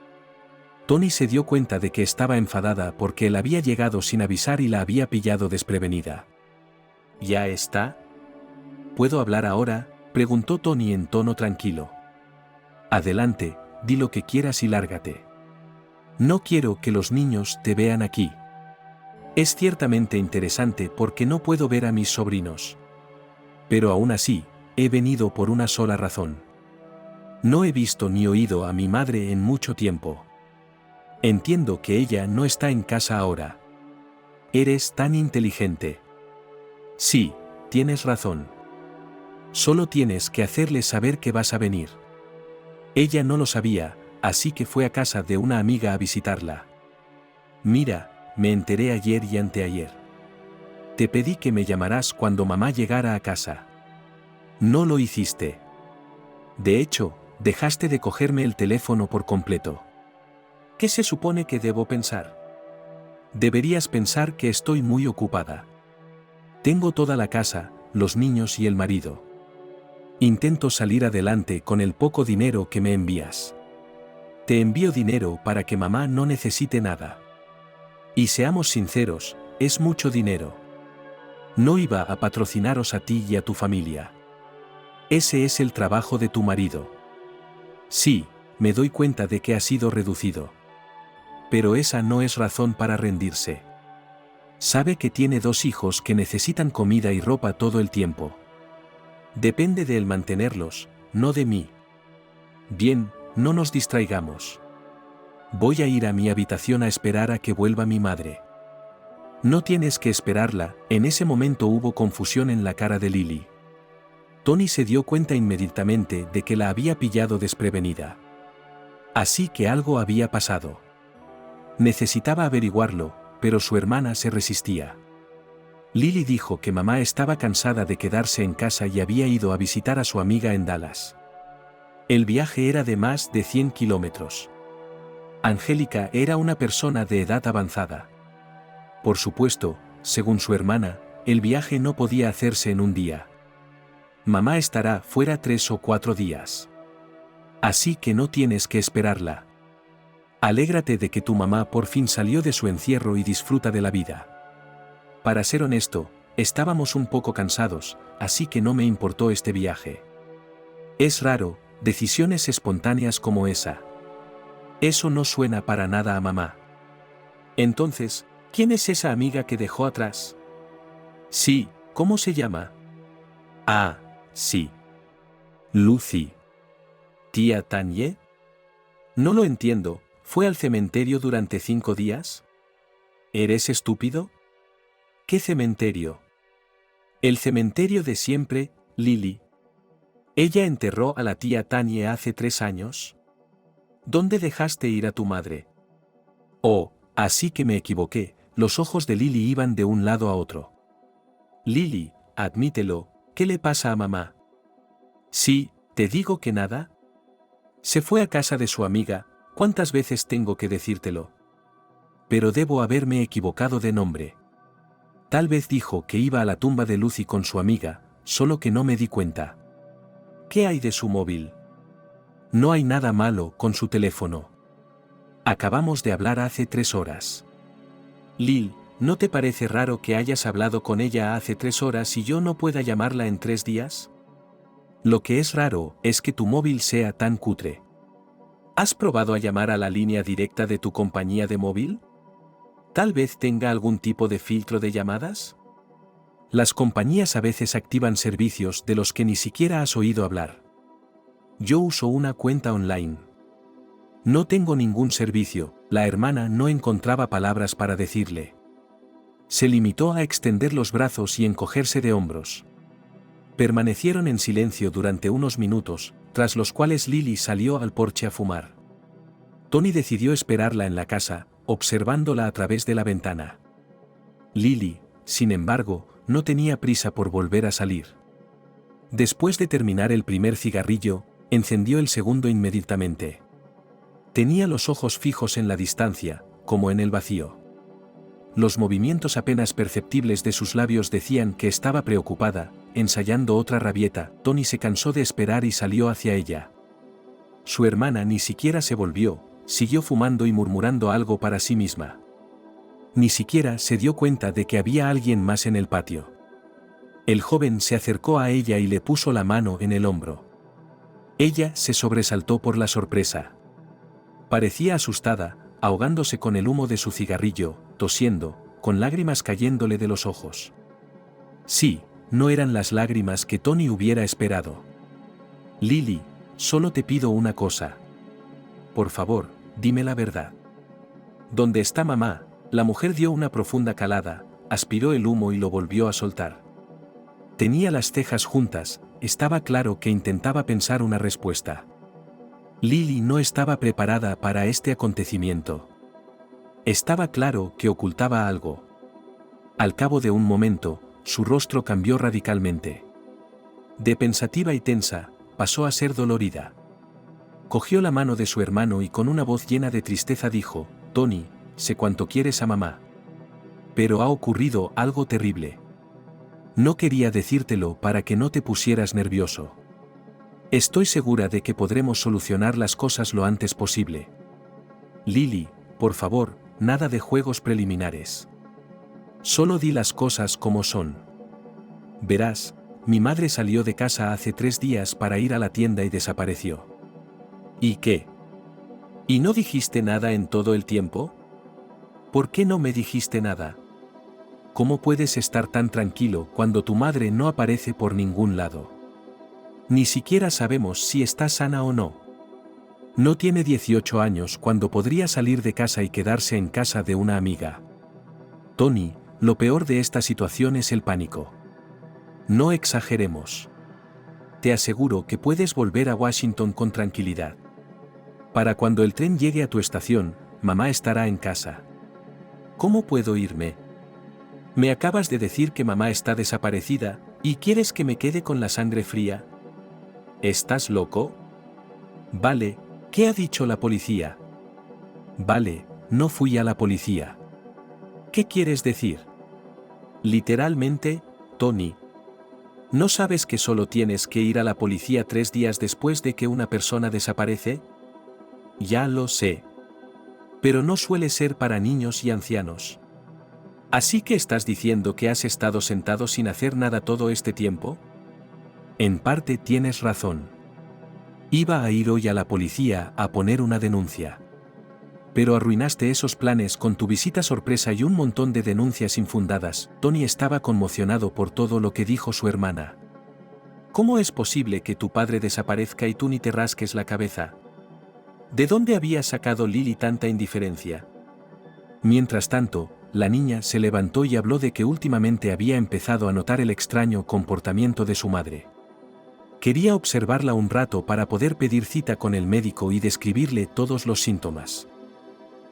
Tony se dio cuenta de que estaba enfadada porque él había llegado sin avisar y la había pillado desprevenida. ¿Ya está? ¿Puedo hablar ahora?, preguntó Tony en tono tranquilo. Adelante, di lo que quieras y lárgate. No quiero que los niños te vean aquí. Es ciertamente interesante porque no puedo ver a mis sobrinos. Pero aún así, he venido por una sola razón. No he visto ni oído a mi madre en mucho tiempo. Entiendo que ella no está en casa ahora. Eres tan inteligente. Sí, tienes razón. Solo tienes que hacerle saber que vas a venir. Ella no lo sabía, así que fue a casa de una amiga a visitarla. Mira, me enteré ayer y anteayer. Te pedí que me llamarás cuando mamá llegara a casa. No lo hiciste. De hecho, dejaste de cogerme el teléfono por completo. ¿Qué se supone que debo pensar? Deberías pensar que estoy muy ocupada. Tengo toda la casa, los niños y el marido. Intento salir adelante con el poco dinero que me envías. Te envío dinero para que mamá no necesite nada. Y seamos sinceros, es mucho dinero. No iba a patrocinaros a ti y a tu familia. Ese es el trabajo de tu marido. Sí, me doy cuenta de que ha sido reducido. Pero esa no es razón para rendirse. Sabe que tiene 2 hijos que necesitan comida y ropa todo el tiempo. Depende de él mantenerlos, no de mí. Bien, no nos distraigamos. Voy a ir a mi habitación a esperar a que vuelva mi madre. No tienes que esperarla. En ese momento hubo confusión en la cara de Lily. Tony se dio cuenta inmediatamente de que la había pillado desprevenida. Así que algo había pasado. Necesitaba averiguarlo, pero su hermana se resistía. Lily dijo que mamá estaba cansada de quedarse en casa y había ido a visitar a su amiga en Dallas. El viaje era de más de 100 kilómetros. Angélica era una persona de edad avanzada. Por supuesto, según su hermana, el viaje no podía hacerse en un día. Mamá estará fuera 3 o 4 días. Así que no tienes que esperarla. Alégrate de que tu mamá por fin salió de su encierro y disfruta de la vida. Para ser honesto, estábamos un poco cansados, así que no me importó este viaje. Es raro, decisiones espontáneas como esa. Eso no suena para nada a mamá. Entonces, ¿Quién es esa amiga que dejó atrás? Sí, ¿cómo se llama? Ah, sí. Lucy. ¿Tía Tanye? No lo entiendo, ¿fue al cementerio durante 5 días? ¿Eres estúpido? ¿Qué cementerio? El cementerio de siempre, Lily. ¿Ella enterró a la tía Tanye hace 3 años? ¿Dónde dejaste ir a tu madre? Oh, así que me equivoqué, los ojos de Lily iban de un lado a otro. Lily, admítelo, ¿qué le pasa a mamá? Sí, te digo que nada. Se fue a casa de su amiga, ¿cuántas veces tengo que decírtelo? Pero debo haberme equivocado de nombre. Tal vez dijo que iba a la tumba de Lucy con su amiga, solo que no me di cuenta. ¿Qué hay de su móvil? No hay nada malo con su teléfono. Acabamos de hablar hace 3 horas. Lil, ¿no te parece raro que hayas hablado con ella hace 3 horas y yo no pueda llamarla en 3 días? Lo que es raro es que tu móvil sea tan cutre. ¿Has probado a llamar a la línea directa de tu compañía de móvil? ¿Tal vez tenga algún tipo de filtro de llamadas? Las compañías a veces activan servicios de los que ni siquiera has oído hablar. Yo uso una cuenta online. No tengo ningún servicio, la hermana no encontraba palabras para decirle. Se limitó a extender los brazos y encogerse de hombros. Permanecieron en silencio durante unos minutos, tras los cuales Lily salió al porche a fumar. Tony decidió esperarla en la casa, observándola a través de la ventana. Lily, sin embargo, no tenía prisa por volver a salir. Después de terminar el primer cigarrillo, encendió el segundo inmediatamente. Tenía los ojos fijos en la distancia, como en el vacío. Los movimientos apenas perceptibles de sus labios decían que estaba preocupada, ensayando otra rabieta. Tony se cansó de esperar y salió hacia ella. Su hermana ni siquiera se volvió, siguió fumando y murmurando algo para sí misma. Ni siquiera se dio cuenta de que había alguien más en el patio. El joven se acercó a ella y le puso la mano en el hombro. Ella se sobresaltó por la sorpresa. Parecía asustada, ahogándose con el humo de su cigarrillo, tosiendo, con lágrimas cayéndole de los ojos. Sí, no eran las lágrimas que Tony hubiera esperado. Lily, solo te pido una cosa. Por favor, dime la verdad. ¿Dónde está mamá? La mujer dio una profunda calada, aspiró el humo y lo volvió a soltar. Tenía las cejas juntas, estaba claro que intentaba pensar una respuesta. Lily no estaba preparada para este acontecimiento. Estaba claro que ocultaba algo. Al cabo de un momento, su rostro cambió radicalmente. De pensativa y tensa, pasó a ser dolorida. Cogió la mano de su hermano y con una voz llena de tristeza dijo: Tony, sé cuánto quieres a mamá. Pero ha ocurrido algo terrible. No quería decírtelo para que no te pusieras nervioso. Estoy segura de que podremos solucionar las cosas lo antes posible. Lily, por favor, nada de juegos preliminares. Solo di las cosas como son. Verás, mi madre salió de casa hace 3 días para ir a la tienda y desapareció. ¿Y qué? ¿Y no dijiste nada en todo el tiempo? ¿Por qué no me dijiste nada? ¿Cómo puedes estar tan tranquilo cuando tu madre no aparece por ningún lado? Ni siquiera sabemos si está sana o no. No tiene 18 años cuando podría salir de casa y quedarse en casa de una amiga. Tony, lo peor de esta situación es el pánico. No exageremos. Te aseguro que puedes volver a Washington con tranquilidad. Para cuando el tren llegue a tu estación, mamá estará en casa. ¿Cómo puedo irme? Me acabas de decir que mamá está desaparecida, ¿y quieres que me quede con la sangre fría? ¿Estás loco? Vale, ¿qué ha dicho la policía? Vale, no fui a la policía. ¿Qué quieres decir? Literalmente, Tony. ¿No sabes que solo tienes que ir a la policía 3 días después de que una persona desaparece? Ya lo sé. Pero no suele ser para niños y ancianos. ¿Así que estás diciendo que has estado sentado sin hacer nada todo este tiempo? En parte tienes razón. Iba a ir hoy a la policía a poner una denuncia. Pero arruinaste esos planes con tu visita sorpresa y un montón de denuncias infundadas. Tony estaba conmocionado por todo lo que dijo su hermana. ¿Cómo es posible que tu padre desaparezca y tú ni te rasques la cabeza? ¿De dónde había sacado Lily tanta indiferencia? Mientras tanto, la niña se levantó y habló de que últimamente había empezado a notar el extraño comportamiento de su madre. Quería observarla un rato para poder pedir cita con el médico y describirle todos los síntomas.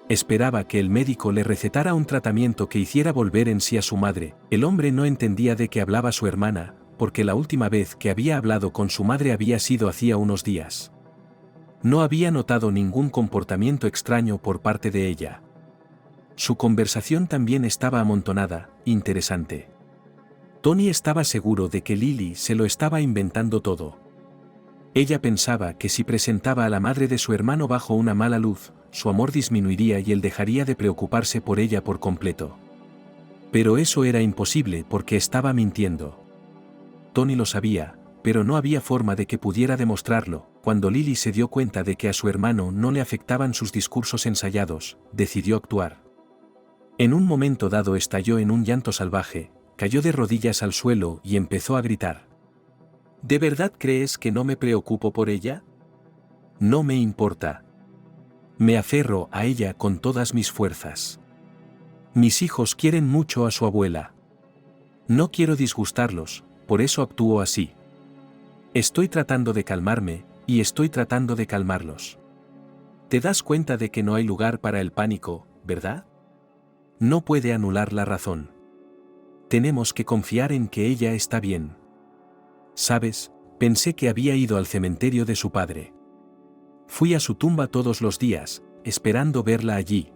Esperaba que el médico le recetara un tratamiento que hiciera volver en sí a su madre. El hombre no entendía de qué hablaba su hermana, porque la última vez que había hablado con su madre había sido hacía unos días. No había notado ningún comportamiento extraño por parte de ella. Su conversación también estaba amontonada, interesante. Tony estaba seguro de que Lily se lo estaba inventando todo. Ella pensaba que si presentaba a la madre de su hermano bajo una mala luz, su amor disminuiría y él dejaría de preocuparse por ella por completo. Pero eso era imposible porque estaba mintiendo. Tony lo sabía, pero no había forma de que pudiera demostrarlo. Cuando Lily se dio cuenta de que a su hermano no le afectaban sus discursos ensayados, decidió actuar. En un momento dado estalló en un llanto salvaje, cayó de rodillas al suelo y empezó a gritar. ¿De verdad crees que no me preocupo por ella? No me importa. Me aferro a ella con todas mis fuerzas. Mis hijos quieren mucho a su abuela. No quiero disgustarlos, por eso actúo así. Estoy tratando de calmarme, y estoy tratando de calmarlos. ¿Te das cuenta de que no hay lugar para el pánico, verdad? No puede anular la razón. Tenemos que confiar en que ella está bien. ¿Sabes? Pensé que había ido al cementerio de su padre. Fui a su tumba todos los días, esperando verla allí.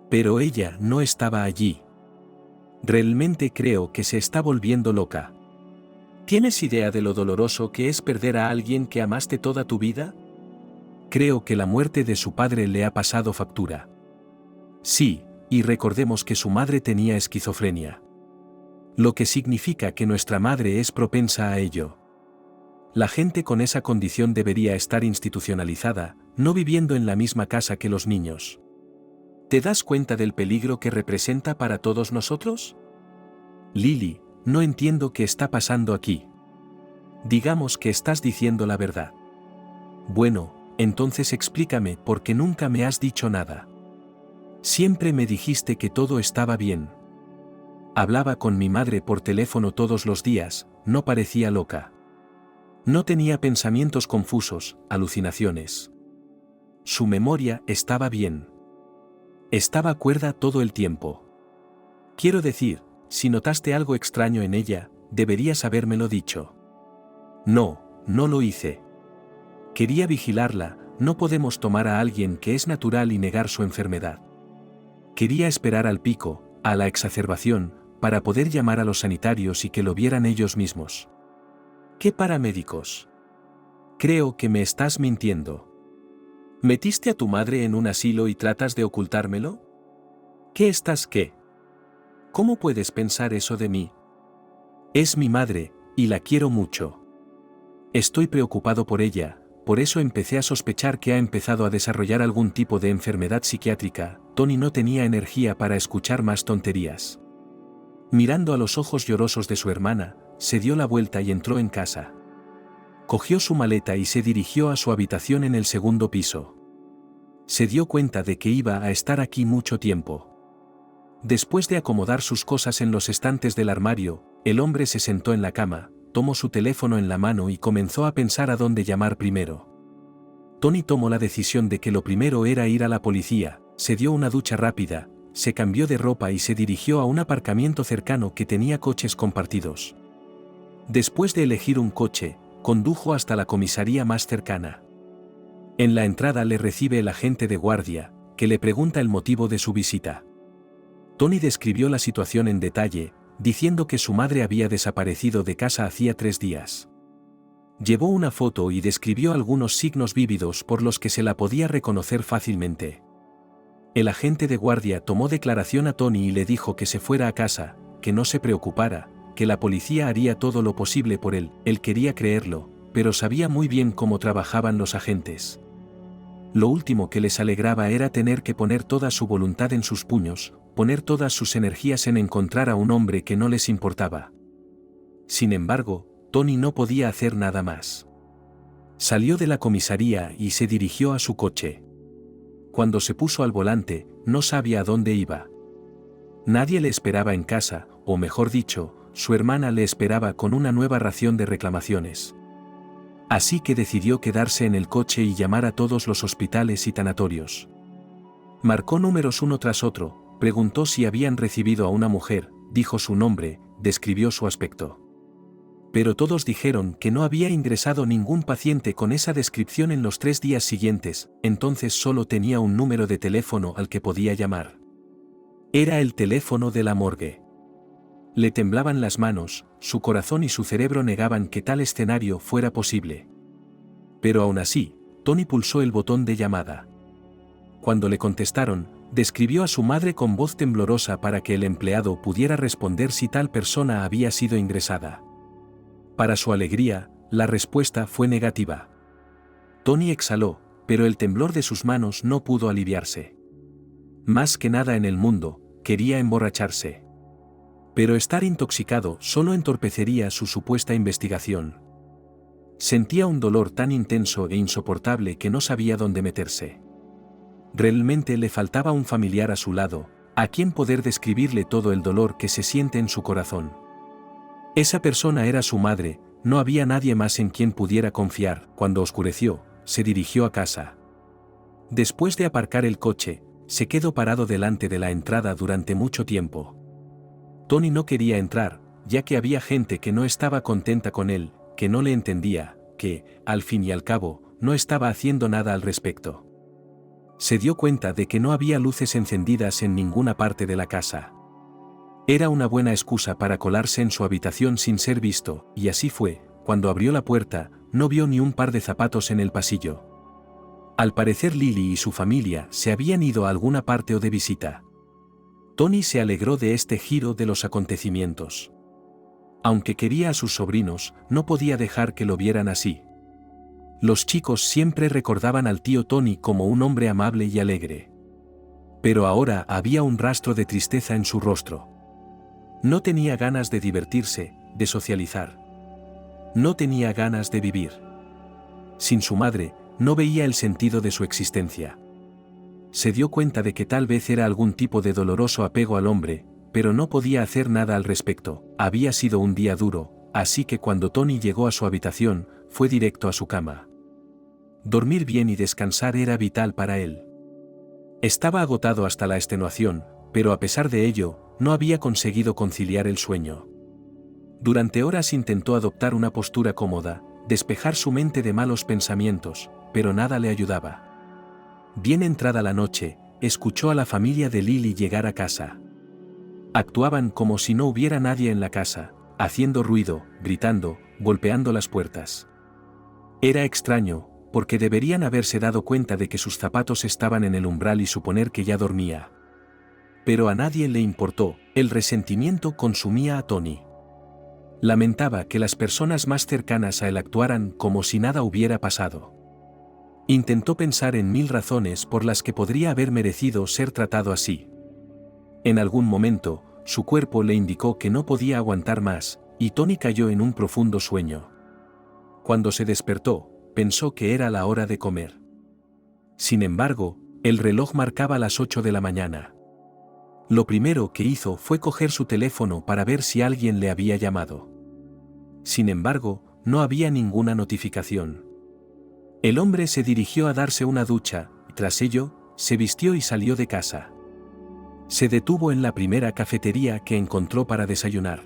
Pero ella no estaba allí. Realmente creo que se está volviendo loca. ¿Tienes idea de lo doloroso que es perder a alguien que amaste toda tu vida? Creo que la muerte de su padre le ha pasado factura. Sí, y recordemos que su madre tenía esquizofrenia. Lo que significa que nuestra madre es propensa a ello. La gente con esa condición debería estar institucionalizada, no viviendo en la misma casa que los niños. ¿Te das cuenta del peligro que representa para todos nosotros? Lily, no entiendo qué está pasando aquí. Digamos que estás diciendo la verdad. Bueno, entonces explícame por qué nunca me has dicho nada. Siempre me dijiste que todo estaba bien. Hablaba con mi madre por teléfono todos los días, no parecía loca. No tenía pensamientos confusos, alucinaciones. Su memoria estaba bien. Estaba cuerda todo el tiempo. Quiero decir, si notaste algo extraño en ella, deberías habérmelo dicho. No, no lo hice. Quería vigilarla, no podemos tomar a alguien que es natural y negar su enfermedad. Quería esperar al pico, a la exacerbación, para poder llamar a los sanitarios y que lo vieran ellos mismos. ¿Qué paramédicos? Creo que me estás mintiendo. ¿Metiste a tu madre en un asilo y tratas de ocultármelo? ¿Qué? ¿Cómo puedes pensar eso de mí? Es mi madre, y la quiero mucho. Estoy preocupado por ella, por eso empecé a sospechar que ha empezado a desarrollar algún tipo de enfermedad psiquiátrica. Tony no tenía energía para escuchar más tonterías. Mirando a los ojos llorosos de su hermana, se dio la vuelta y entró en casa. Cogió su maleta y se dirigió a su habitación en el segundo piso. Se dio cuenta de que iba a estar aquí mucho tiempo. Después de acomodar sus cosas en los estantes del armario, el hombre se sentó en la cama, tomó su teléfono en la mano y comenzó a pensar a dónde llamar primero. Tony tomó la decisión de que lo primero era ir a la policía, se dio una ducha rápida, se cambió de ropa y se dirigió a un aparcamiento cercano que tenía coches compartidos. Después de elegir un coche, condujo hasta la comisaría más cercana. En la entrada le recibe el agente de guardia, que le pregunta el motivo de su visita. Tony describió la situación en detalle, diciendo que su madre había desaparecido de casa hacía 3 días. Llevó una foto y describió algunos signos vívidos por los que se la podía reconocer fácilmente. El agente de guardia tomó declaración a Tony y le dijo que se fuera a casa, que no se preocupara, que la policía haría todo lo posible por él. Él quería creerlo, pero sabía muy bien cómo trabajaban los agentes. Lo último que les alegraba era tener que poner toda su voluntad en sus puños, poner todas sus energías en encontrar a un hombre que no les importaba. Sin embargo, Tony no podía hacer nada más. Salió de la comisaría y se dirigió a su coche. Cuando se puso al volante, no sabía a dónde iba. Nadie le esperaba en casa, o mejor dicho, su hermana le esperaba con una nueva ración de reclamaciones. Así que decidió quedarse en el coche y llamar a todos los hospitales y tanatorios. Marcó números uno tras otro, preguntó si habían recibido a una mujer, dijo su nombre, describió su aspecto. Pero todos dijeron que no había ingresado ningún paciente con esa descripción en los 3 días siguientes, entonces solo tenía un número de teléfono al que podía llamar. Era el teléfono de la morgue. Le temblaban las manos, su corazón y su cerebro negaban que tal escenario fuera posible. Pero aún así, Tony pulsó el botón de llamada. Cuando le contestaron, describió a su madre con voz temblorosa para que el empleado pudiera responder si tal persona había sido ingresada. Para su alegría, la respuesta fue negativa. Tony exhaló, pero el temblor de sus manos no pudo aliviarse. Más que nada en el mundo, quería emborracharse. Pero estar intoxicado solo entorpecería su supuesta investigación. Sentía un dolor tan intenso e insoportable que no sabía dónde meterse. Realmente le faltaba un familiar a su lado, a quien poder describirle todo el dolor que se siente en su corazón. Esa persona era su madre, no había nadie más en quien pudiera confiar. Cuando oscureció, se dirigió a casa. Después de aparcar el coche, se quedó parado delante de la entrada durante mucho tiempo. Tony no quería entrar, ya que había gente que no estaba contenta con él, que no le entendía, que, al fin y al cabo, no estaba haciendo nada al respecto. Se dio cuenta de que no había luces encendidas en ninguna parte de la casa. Era una buena excusa para colarse en su habitación sin ser visto, y así fue. Cuando abrió la puerta, no vio ni un par de zapatos en el pasillo. Al parecer Lily y su familia se habían ido a alguna parte o de visita. Tony se alegró de este giro de los acontecimientos. Aunque quería a sus sobrinos, no podía dejar que lo vieran así. Los chicos siempre recordaban al tío Tony como un hombre amable y alegre. Pero ahora había un rastro de tristeza en su rostro. No tenía ganas de divertirse, de socializar. No tenía ganas de vivir. Sin su madre, no veía el sentido de su existencia. Se dio cuenta de que tal vez era algún tipo de doloroso apego al hombre, pero no podía hacer nada al respecto. Había sido un día duro, así que cuando Tony llegó a su habitación, fue directo a su cama. Dormir bien y descansar era vital para él. Estaba agotado hasta la extenuación, pero a pesar de ello, no había conseguido conciliar el sueño. Durante horas intentó adoptar una postura cómoda, despejar su mente de malos pensamientos, pero nada le ayudaba. Bien entrada la noche, escuchó a la familia de Lily llegar a casa. Actuaban como si no hubiera nadie en la casa, haciendo ruido, gritando, golpeando las puertas. Era extraño, porque deberían haberse dado cuenta de que sus zapatos estaban en el umbral y suponer que ya dormía. Pero a nadie le importó, el resentimiento consumía a Tony. Lamentaba que las personas más cercanas a él actuaran como si nada hubiera pasado. Intentó pensar en 1000 razones por las que podría haber merecido ser tratado así. En algún momento, su cuerpo le indicó que no podía aguantar más, y Tony cayó en un profundo sueño. Cuando se despertó, pensó que era la hora de comer. Sin embargo, el reloj marcaba las 8 de la mañana. Lo primero que hizo fue coger su teléfono para ver si alguien le había llamado. Sin embargo, no había ninguna notificación. El hombre se dirigió a darse una ducha, y tras ello, se vistió y salió de casa. Se detuvo en la primera cafetería que encontró para desayunar.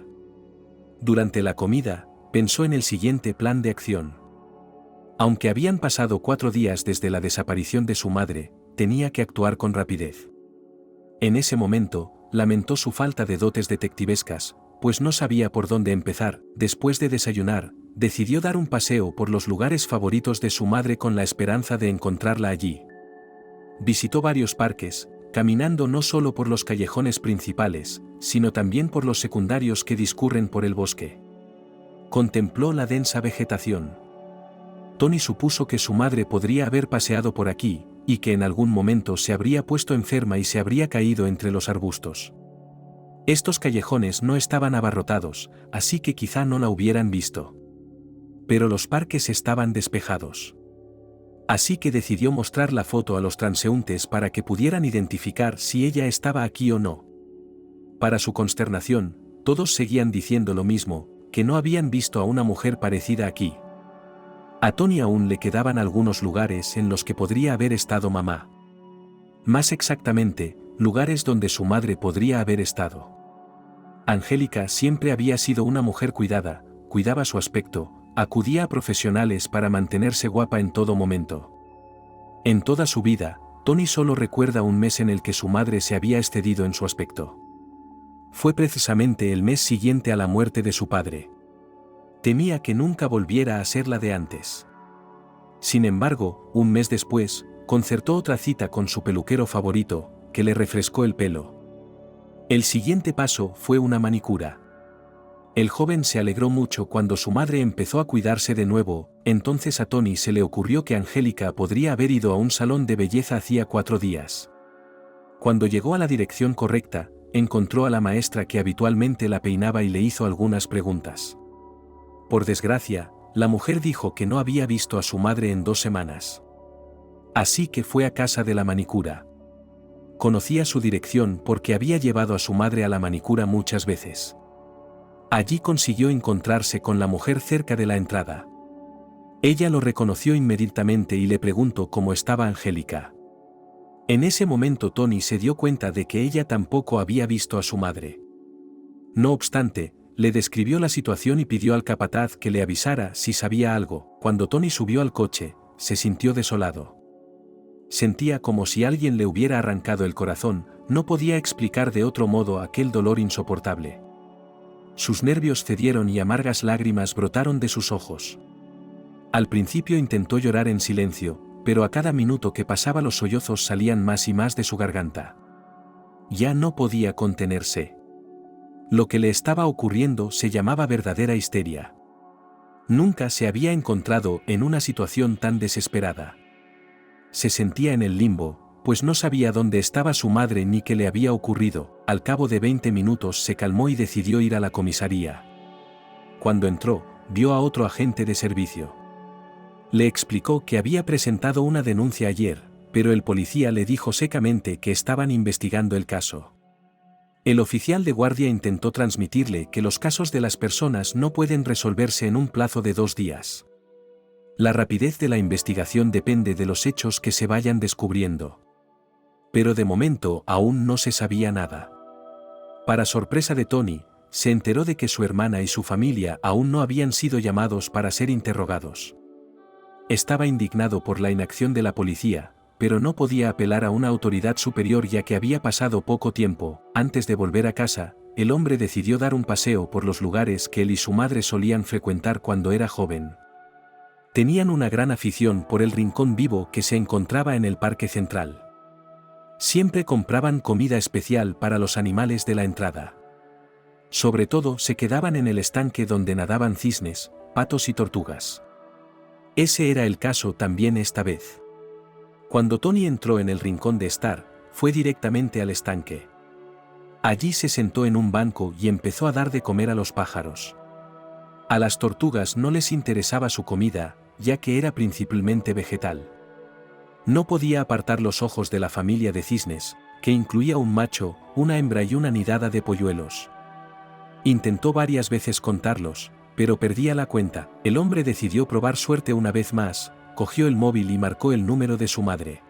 Durante la comida, pensó en el siguiente plan de acción. Aunque habían pasado 4 días desde la desaparición de su madre, tenía que actuar con rapidez. En ese momento, lamentó su falta de dotes detectivescas, pues no sabía por dónde empezar. Después de desayunar, decidió dar un paseo por los lugares favoritos de su madre con la esperanza de encontrarla allí. Visitó varios parques, caminando no solo por los callejones principales, sino también por los secundarios que discurren por el bosque. Contempló la densa vegetación. Tony supuso que su madre podría haber paseado por aquí, y que en algún momento se habría puesto enferma y se habría caído entre los arbustos. Estos callejones no estaban abarrotados, así que quizá no la hubieran visto. Pero los parques estaban despejados. Así que decidió mostrar la foto a los transeúntes para que pudieran identificar si ella estaba aquí o no. Para su consternación, todos seguían diciendo lo mismo, que no habían visto a una mujer parecida aquí. A Tony aún le quedaban algunos lugares en los que podría haber estado mamá. Más exactamente, lugares donde su madre podría haber estado. Angélica siempre había sido una mujer cuidada, cuidaba su aspecto, acudía a profesionales para mantenerse guapa en todo momento. En toda su vida, Tony solo recuerda un mes en el que su madre se había excedido en su aspecto. Fue precisamente el mes siguiente a la muerte de su padre. Temía que nunca volviera a ser la de antes. Sin embargo, un mes después, concertó otra cita con su peluquero favorito, que le refrescó el pelo. El siguiente paso fue una manicura. El joven se alegró mucho cuando su madre empezó a cuidarse de nuevo, entonces a Tony se le ocurrió que Angélica podría haber ido a un salón de belleza hacía 4 días. Cuando llegó a la dirección correcta, encontró a la maestra que habitualmente la peinaba y le hizo algunas preguntas. Por desgracia, la mujer dijo que no había visto a su madre en 2 semanas. Así que fue a casa de la manicura. Conocía su dirección porque había llevado a su madre a la manicura muchas veces. Allí consiguió encontrarse con la mujer cerca de la entrada. Ella lo reconoció inmediatamente y le preguntó cómo estaba Angélica. En ese momento Tony se dio cuenta de que ella tampoco había visto a su madre. No obstante, le describió la situación y pidió al capataz que le avisara si sabía algo. Cuando Tony subió al coche, se sintió desolado. Sentía como si alguien le hubiera arrancado el corazón, no podía explicar de otro modo aquel dolor insoportable. Sus nervios cedieron y amargas lágrimas brotaron de sus ojos. Al principio intentó llorar en silencio, pero a cada minuto que pasaba los sollozos salían más y más de su garganta. Ya no podía contenerse. Lo que le estaba ocurriendo se llamaba verdadera histeria. Nunca se había encontrado en una situación tan desesperada. Se sentía en el limbo, pues no sabía dónde estaba su madre ni qué le había ocurrido. Al cabo de 20 minutos se calmó y decidió ir a la comisaría. Cuando entró, vio a otro agente de servicio. Le explicó que había presentado una denuncia ayer, pero el policía le dijo secamente que estaban investigando el caso. El oficial de guardia intentó transmitirle que los casos de las personas no pueden resolverse en un plazo de 2 días. La rapidez de la investigación depende de los hechos que se vayan descubriendo. Pero de momento aún no se sabía nada. Para sorpresa de Tony, se enteró de que su hermana y su familia aún no habían sido llamados para ser interrogados. Estaba indignado por la inacción de la policía, pero no podía apelar a una autoridad superior ya que había pasado poco tiempo. Antes de volver a casa, el hombre decidió dar un paseo por los lugares que él y su madre solían frecuentar cuando era joven. Tenían una gran afición por el rincón vivo que se encontraba en el parque central. Siempre compraban comida especial para los animales de la entrada. Sobre todo se quedaban en el estanque donde nadaban cisnes, patos y tortugas. Ese era el caso también esta vez. Cuando Tony entró en el rincón de estar, fue directamente al estanque. Allí se sentó en un banco y empezó a dar de comer a los pájaros. A las tortugas no les interesaba su comida, ya que era principalmente vegetal. No podía apartar los ojos de la familia de cisnes, que incluía un macho, una hembra y una nidada de polluelos. Intentó varias veces contarlos, pero perdía la cuenta. El hombre decidió probar suerte una vez más, cogió el móvil y marcó el número de su madre.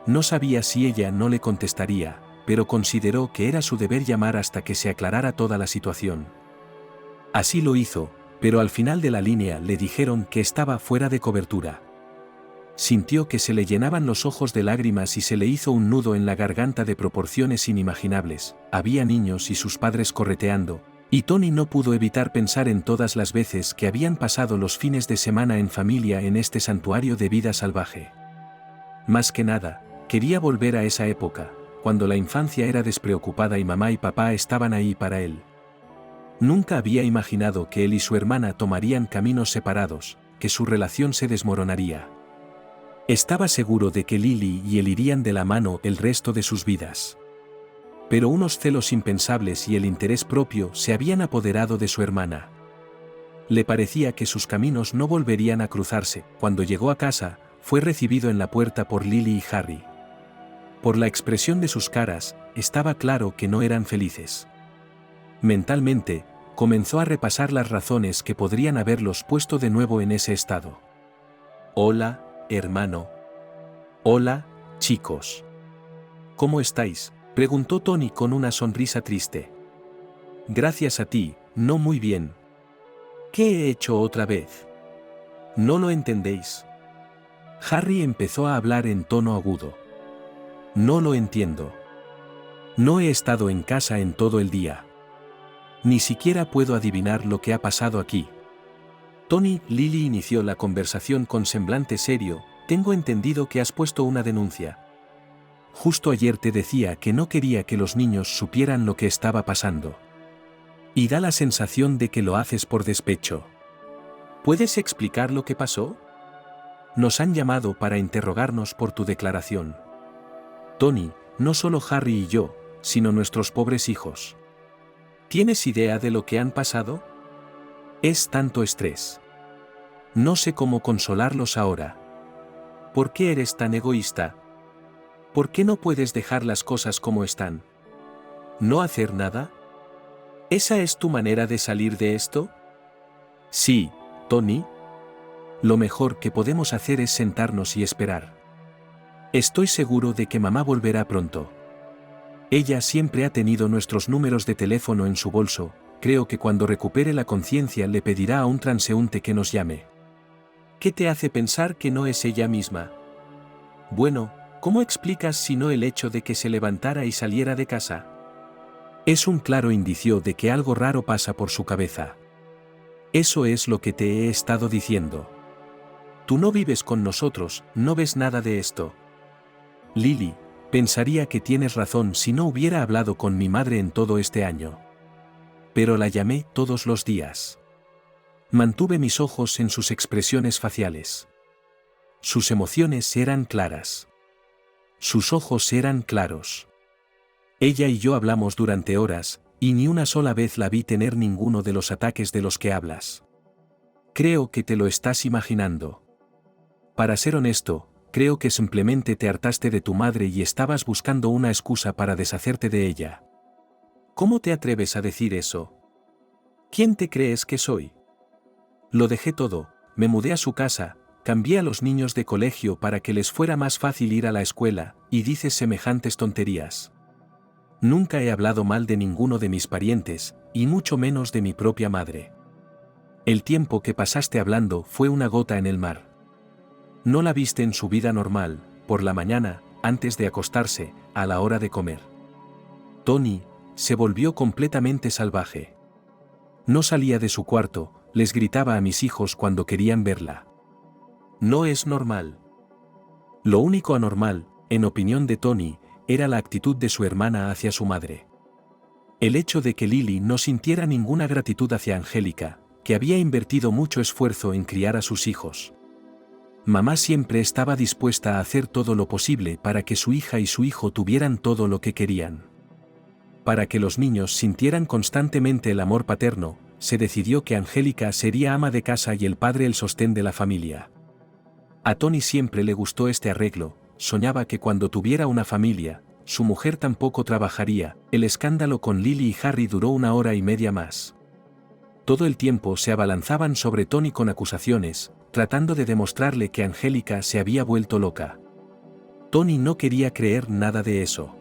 No sabía si ella no le contestaría, pero consideró que era su deber llamar hasta que se aclarara toda la situación. Así lo hizo, pero al final de la línea le dijeron que estaba fuera de cobertura. Sintió que se le llenaban los ojos de lágrimas y se le hizo un nudo en la garganta de proporciones inimaginables. Había niños y sus padres correteando, y Tony no pudo evitar pensar en todas las veces que habían pasado los fines de semana en familia en este santuario de vida salvaje. Más que nada, quería volver a esa época, cuando la infancia era despreocupada y mamá y papá estaban ahí para él. Nunca había imaginado que él y su hermana tomarían caminos separados, que su relación se desmoronaría. Estaba seguro de que Lily y él irían de la mano el resto de sus vidas. Pero unos celos impensables y el interés propio se habían apoderado de su hermana. Le parecía que sus caminos no volverían a cruzarse. Cuando llegó a casa, fue recibido en la puerta por Lily y Harry. Por la expresión de sus caras, estaba claro que no eran felices. Mentalmente, comenzó a repasar las razones que podrían haberlos puesto de nuevo en ese estado. Hola, hermano. Hola, chicos. ¿Cómo estáis?, preguntó Tony con una sonrisa triste. Gracias a ti, no muy bien. ¿Qué he hecho otra vez? ¿No lo entendéis? Harry empezó a hablar en tono agudo. No lo entiendo. No he estado en casa en todo el día. Ni siquiera puedo adivinar lo que ha pasado aquí. Tony, Lily inició la conversación con semblante serio. Tengo entendido que has puesto una denuncia. Justo ayer te decía que no quería que los niños supieran lo que estaba pasando. Y da la sensación de que lo haces por despecho. ¿Puedes explicar lo que pasó? Nos han llamado para interrogarnos por tu declaración. Tony, no solo Harry y yo, sino nuestros pobres hijos. ¿Tienes idea de lo que han pasado? Es tanto estrés. No sé cómo consolarlos ahora. ¿Por qué eres tan egoísta? ¿Por qué no puedes dejar las cosas como están? ¿No hacer nada? ¿Esa es tu manera de salir de esto? Sí, Tony. Lo mejor que podemos hacer es sentarnos y esperar. Estoy seguro de que mamá volverá pronto. Ella siempre ha tenido nuestros números de teléfono en su bolso. Creo que cuando recupere la conciencia le pedirá a un transeúnte que nos llame. ¿Qué te hace pensar que no es ella misma? Bueno, ¿cómo explicas si no el hecho de que se levantara y saliera de casa? Es un claro indicio de que algo raro pasa por su cabeza. Eso es lo que te he estado diciendo. Tú no vives con nosotros, no ves nada de esto. Lily, pensaría que tienes razón si no hubiera hablado con mi madre en todo este año. Pero la llamé todos los días. Mantuve mis ojos en sus expresiones faciales. Sus emociones eran claras. Sus ojos eran claros. Ella y yo hablamos durante horas, y ni una sola vez la vi tener ninguno de los ataques de los que hablas. Creo que te lo estás imaginando. Para ser honesto, creo que simplemente te hartaste de tu madre y estabas buscando una excusa para deshacerte de ella. ¿Cómo te atreves a decir eso? ¿Quién te crees que soy? Lo dejé todo, me mudé a su casa, cambié a los niños de colegio para que les fuera más fácil ir a la escuela, y dices semejantes tonterías. Nunca he hablado mal de ninguno de mis parientes, y mucho menos de mi propia madre. El tiempo que pasaste hablando fue una gota en el mar. No la viste en su vida normal, por la mañana, antes de acostarse, a la hora de comer. Tony se volvió completamente salvaje. No salía de su cuarto, les gritaba a mis hijos cuando querían verla. No es normal. Lo único anormal, en opinión de Tony, era la actitud de su hermana hacia su madre. El hecho de que Lily no sintiera ninguna gratitud hacia Angélica, que había invertido mucho esfuerzo en criar a sus hijos. Mamá siempre estaba dispuesta a hacer todo lo posible para que su hija y su hijo tuvieran todo lo que querían. Para que los niños sintieran constantemente el amor paterno, se decidió que Angélica sería ama de casa y el padre el sostén de la familia. A Tony siempre le gustó este arreglo, soñaba que cuando tuviera una familia, su mujer tampoco trabajaría. El escándalo con Lily y Harry duró 1 hora y media más. Todo el tiempo se abalanzaban sobre Tony con acusaciones, tratando de demostrarle que Angélica se había vuelto loca. Tony no quería creer nada de eso.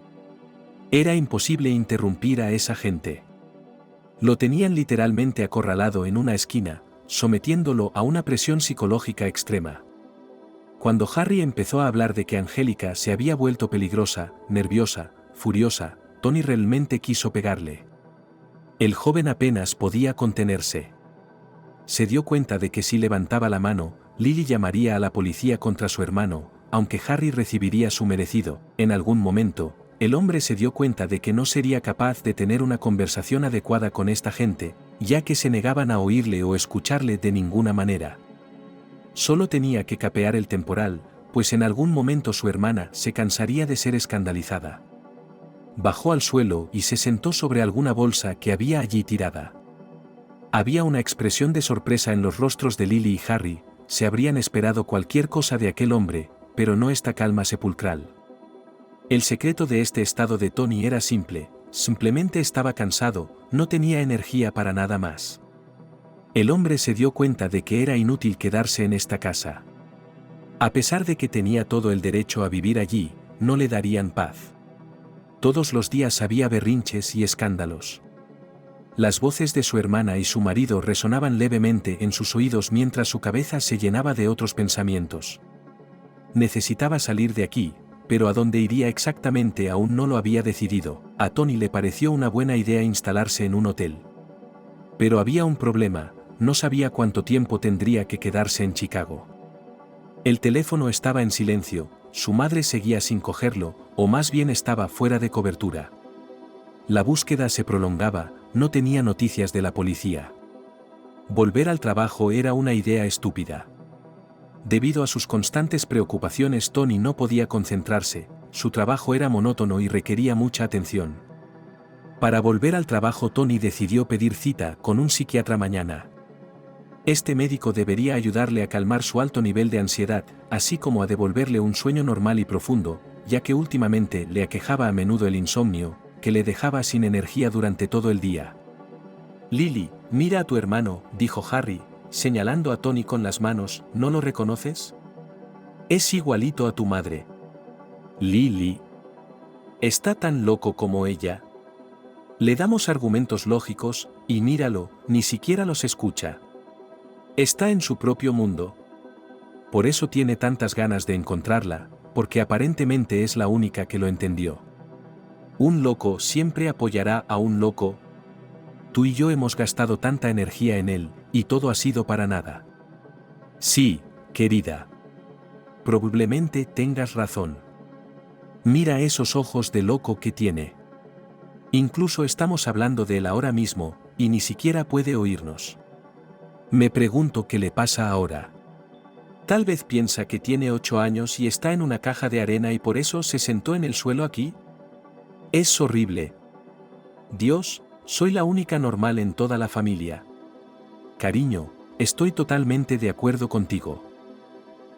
Era imposible interrumpir a esa gente. Lo tenían literalmente acorralado en una esquina, sometiéndolo a una presión psicológica extrema. Cuando Harry empezó a hablar de que Angélica se había vuelto peligrosa, nerviosa, furiosa, Tony realmente quiso pegarle. El joven apenas podía contenerse. Se dio cuenta de que si levantaba la mano, Lily llamaría a la policía contra su hermano, aunque Harry recibiría su merecido. En algún momento, el hombre se dio cuenta de que no sería capaz de tener una conversación adecuada con esta gente, ya que se negaban a oírle o escucharle de ninguna manera. Solo tenía que capear el temporal, pues en algún momento su hermana se cansaría de ser escandalizada. Bajó al suelo y se sentó sobre alguna bolsa que había allí tirada. Había una expresión de sorpresa en los rostros de Lily y Harry, se habrían esperado cualquier cosa de aquel hombre, pero no esta calma sepulcral. El secreto de este estado de Tony era simple, simplemente estaba cansado, no tenía energía para nada más. El hombre se dio cuenta de que era inútil quedarse en esta casa. A pesar de que tenía todo el derecho a vivir allí, no le darían paz. Todos los días había berrinches y escándalos. Las voces de su hermana y su marido resonaban levemente en sus oídos mientras su cabeza se llenaba de otros pensamientos. Necesitaba salir de aquí, pero a dónde iría exactamente aún no lo había decidido. A Tony le pareció una buena idea instalarse en un hotel. Pero había un problema, no sabía cuánto tiempo tendría que quedarse en Chicago. El teléfono estaba en silencio, su madre seguía sin cogerlo, o más bien estaba fuera de cobertura. La búsqueda se prolongaba, no tenía noticias de la policía. Volver al trabajo era una idea estúpida. Debido a sus constantes preocupaciones, Tony no podía concentrarse, su trabajo era monótono y requería mucha atención. Para volver al trabajo, Tony decidió pedir cita con un psiquiatra mañana. Este médico debería ayudarle a calmar su alto nivel de ansiedad, así como a devolverle un sueño normal y profundo, ya que últimamente le aquejaba a menudo el insomnio, que le dejaba sin energía durante todo el día. Lily, mira a tu hermano, dijo Harry, señalando a Tony con las manos, ¿no lo reconoces? Es igualito a tu madre. Lily. ¿Está tan loco como ella? Le damos argumentos lógicos, y míralo, ni siquiera los escucha. Está en su propio mundo. Por eso tiene tantas ganas de encontrarla, porque aparentemente es la única que lo entendió. Un loco siempre apoyará a un loco. Tú y yo hemos gastado tanta energía en él, y todo ha sido para nada. Sí, querida. Probablemente tengas razón. Mira esos ojos de loco que tiene. Incluso estamos hablando de él ahora mismo, y ni siquiera puede oírnos. Me pregunto qué le pasa ahora. Tal vez piensa que tiene 8 años y está en una caja de arena y por eso se sentó en el suelo aquí. Es horrible. Dios, soy la única normal en toda la familia. Cariño, estoy totalmente de acuerdo contigo.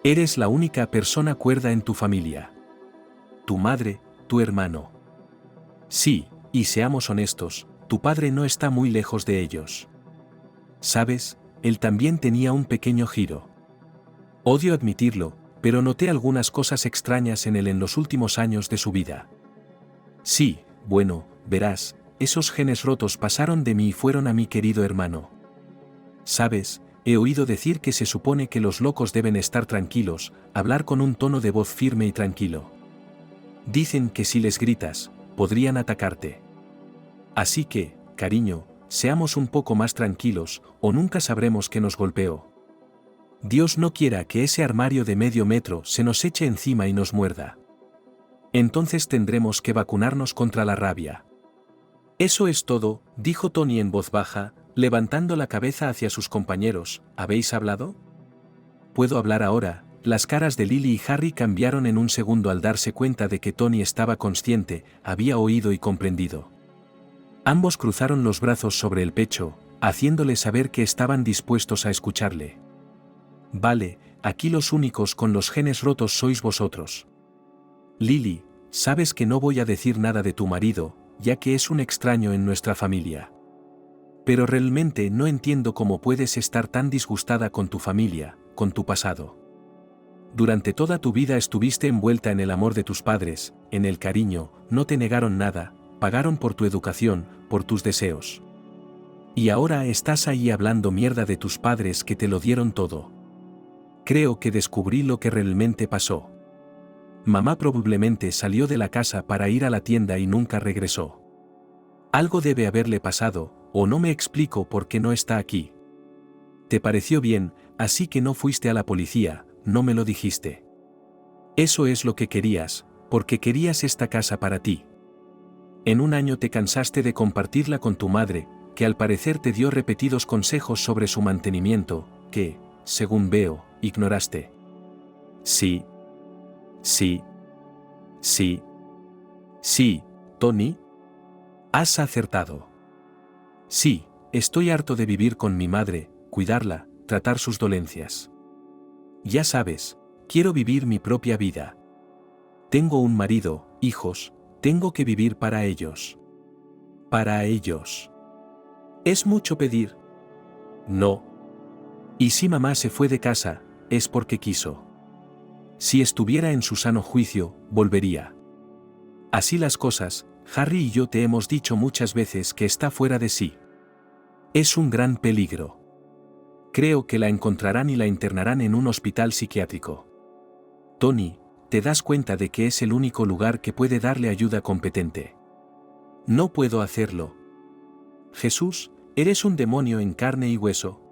Eres la única persona cuerda en tu familia. Tu madre, tu hermano. Sí, y seamos honestos, tu padre no está muy lejos de ellos. ¿Sabes? Él también tenía un pequeño giro. Odio admitirlo, pero noté algunas cosas extrañas en él en los últimos años de su vida. Sí, bueno, verás, esos genes rotos pasaron de mí y fueron a mi querido hermano. ¿Sabes? He oído decir que se supone que los locos deben estar tranquilos, hablar con un tono de voz firme y tranquilo. Dicen que si les gritas, podrían atacarte. Así que, cariño, seamos un poco más tranquilos, o nunca sabremos que nos golpeó. Dios no quiera que ese armario de medio metro se nos eche encima y nos muerda. Entonces tendremos que vacunarnos contra la rabia. Eso es todo, dijo Tony en voz baja, levantando la cabeza hacia sus compañeros. ¿Habéis hablado? Puedo hablar ahora. Las caras de Lily y Harry cambiaron en un segundo al darse cuenta de que Tony estaba consciente, había oído y comprendido. Ambos cruzaron los brazos sobre el pecho, haciéndole saber que estaban dispuestos a escucharle. Vale, aquí los únicos con los genes rotos sois vosotros. Lily, sabes que no voy a decir nada de tu marido, ya que es un extraño en nuestra familia. Pero realmente no entiendo cómo puedes estar tan disgustada con tu familia, con tu pasado. Durante toda tu vida estuviste envuelta en el amor de tus padres, en el cariño, no te negaron nada, pagaron por tu educación, por tus deseos. Y ahora estás ahí hablando mierda de tus padres que te lo dieron todo. Creo que descubrí lo que realmente pasó. Mamá probablemente salió de la casa para ir a la tienda y nunca regresó. Algo debe haberle pasado, o no me explico por qué no está aquí. Te pareció bien, así que no fuiste a la policía, no me lo dijiste. Eso es lo que querías, porque querías esta casa para ti. En un año te cansaste de compartirla con tu madre, que al parecer te dio repetidos consejos sobre su mantenimiento, que, según veo, ignoraste. Sí. Sí. Sí. Sí, Tony. Has acertado. Sí, estoy harto de vivir con mi madre, cuidarla, tratar sus dolencias. Ya sabes, quiero vivir mi propia vida. Tengo un marido, hijos, tengo que vivir para ellos. Para ellos. ¿Es mucho pedir? No. Y si mamá se fue de casa, es porque quiso. Si estuviera en su sano juicio, volvería. Así las cosas, Harry y yo te hemos dicho muchas veces que está fuera de sí. Es un gran peligro. Creo que la encontrarán y la internarán en un hospital psiquiátrico. Tony, ¿te das cuenta de que es el único lugar que puede darle ayuda competente? No puedo hacerlo. Jesús, eres un demonio en carne y hueso.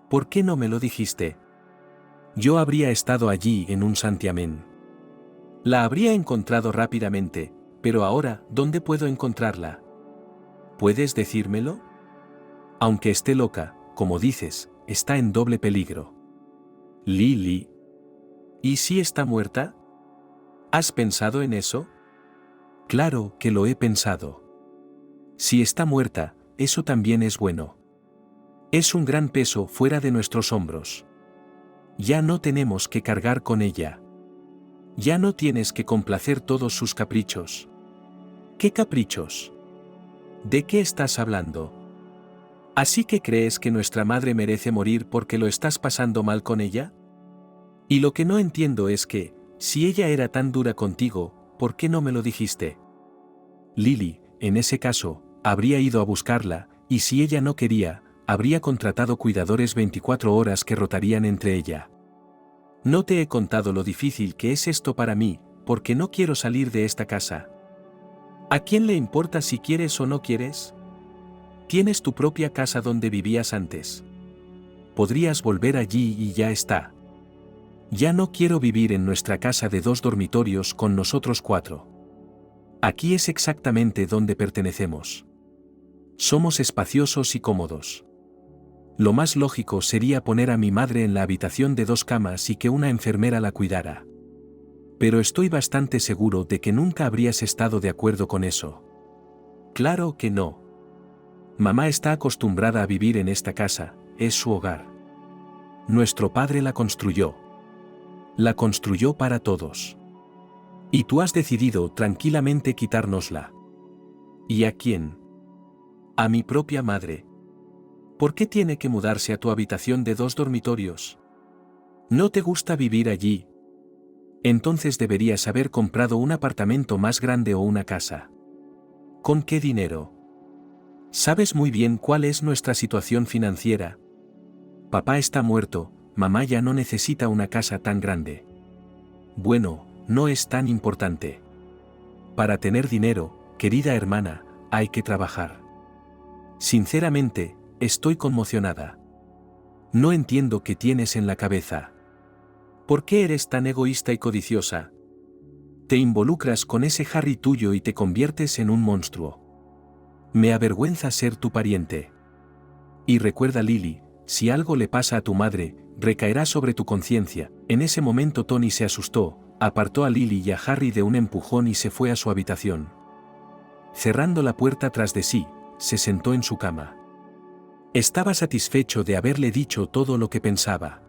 ¿Por qué no me lo dijiste? Yo habría estado allí en un santiamén. La habría encontrado rápidamente, pero ahora, ¿dónde puedo encontrarla? ¿Puedes decírmelo? Aunque esté loca, como dices, está en doble peligro. Lily. ¿Y si está muerta? ¿Has pensado en eso? Claro que lo he pensado. Si está muerta, eso también es bueno. Es un gran peso fuera de nuestros hombros. Ya no tenemos que cargar con ella. Ya no tienes que complacer todos sus caprichos. ¿Qué caprichos? ¿De qué estás hablando? ¿Así que crees que nuestra madre merece morir porque lo estás pasando mal con ella? Y lo que no entiendo es que, si ella era tan dura contigo, ¿por qué no me lo dijiste? Lily, en ese caso, habría ido a buscarla, y si ella no quería, habría contratado cuidadores 24 horas que rotarían entre ella. No te he contado lo difícil que es esto para mí, porque no quiero salir de esta casa. ¿A quién le importa si quieres o no quieres? Tienes tu propia casa donde vivías antes. Podrías volver allí y ya está. Ya no quiero vivir en nuestra casa de 2 dormitorios con nosotros 4. Aquí es exactamente donde pertenecemos. Somos espaciosos y cómodos. Lo más lógico sería poner a mi madre en la habitación de 2 camas y que una enfermera la cuidara. Pero estoy bastante seguro de que nunca habrías estado de acuerdo con eso. Claro que no. Mamá está acostumbrada a vivir en esta casa, es su hogar. Nuestro padre la construyó. La construyó para todos. Y tú has decidido tranquilamente quitárnosla. ¿Y a quién? A mi propia madre. ¿Por qué tiene que mudarse a tu habitación de 2 dormitorios? ¿No te gusta vivir allí? Entonces deberías haber comprado un apartamento más grande o una casa. ¿Con qué dinero? Sabes muy bien cuál es nuestra situación financiera. Papá está muerto, mamá ya no necesita una casa tan grande. Bueno, no es tan importante. Para tener dinero, querida hermana, hay que trabajar. Sinceramente, estoy conmocionada. No entiendo qué tienes en la cabeza. ¿Por qué eres tan egoísta y codiciosa? Te involucras con ese Harry tuyo y te conviertes en un monstruo. Me avergüenza ser tu pariente. Y recuerda, Lily, si algo le pasa a tu madre, recaerá sobre tu conciencia. En ese momento Tony se asustó, apartó a Lily y a Harry de un empujón y se fue a su habitación. Cerrando la puerta tras de sí, se sentó en su cama. Estaba satisfecho de haberle dicho todo lo que pensaba.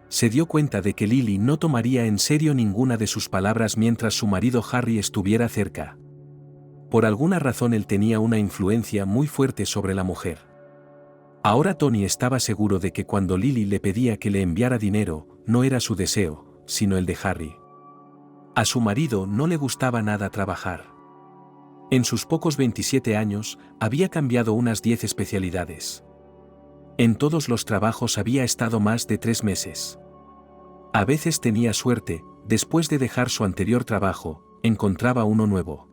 Se dio cuenta de que Lily no tomaría en serio ninguna de sus palabras mientras su marido Harry estuviera cerca. Por alguna razón él tenía una influencia muy fuerte sobre la mujer. Ahora Tony estaba seguro de que cuando Lily le pedía que le enviara dinero, no era su deseo, sino el de Harry. A su marido no le gustaba nada trabajar. En sus pocos 27 años, había cambiado unas 10 especialidades. En todos los trabajos había estado más de 3 meses. A veces tenía suerte, después de dejar su anterior trabajo, encontraba uno nuevo.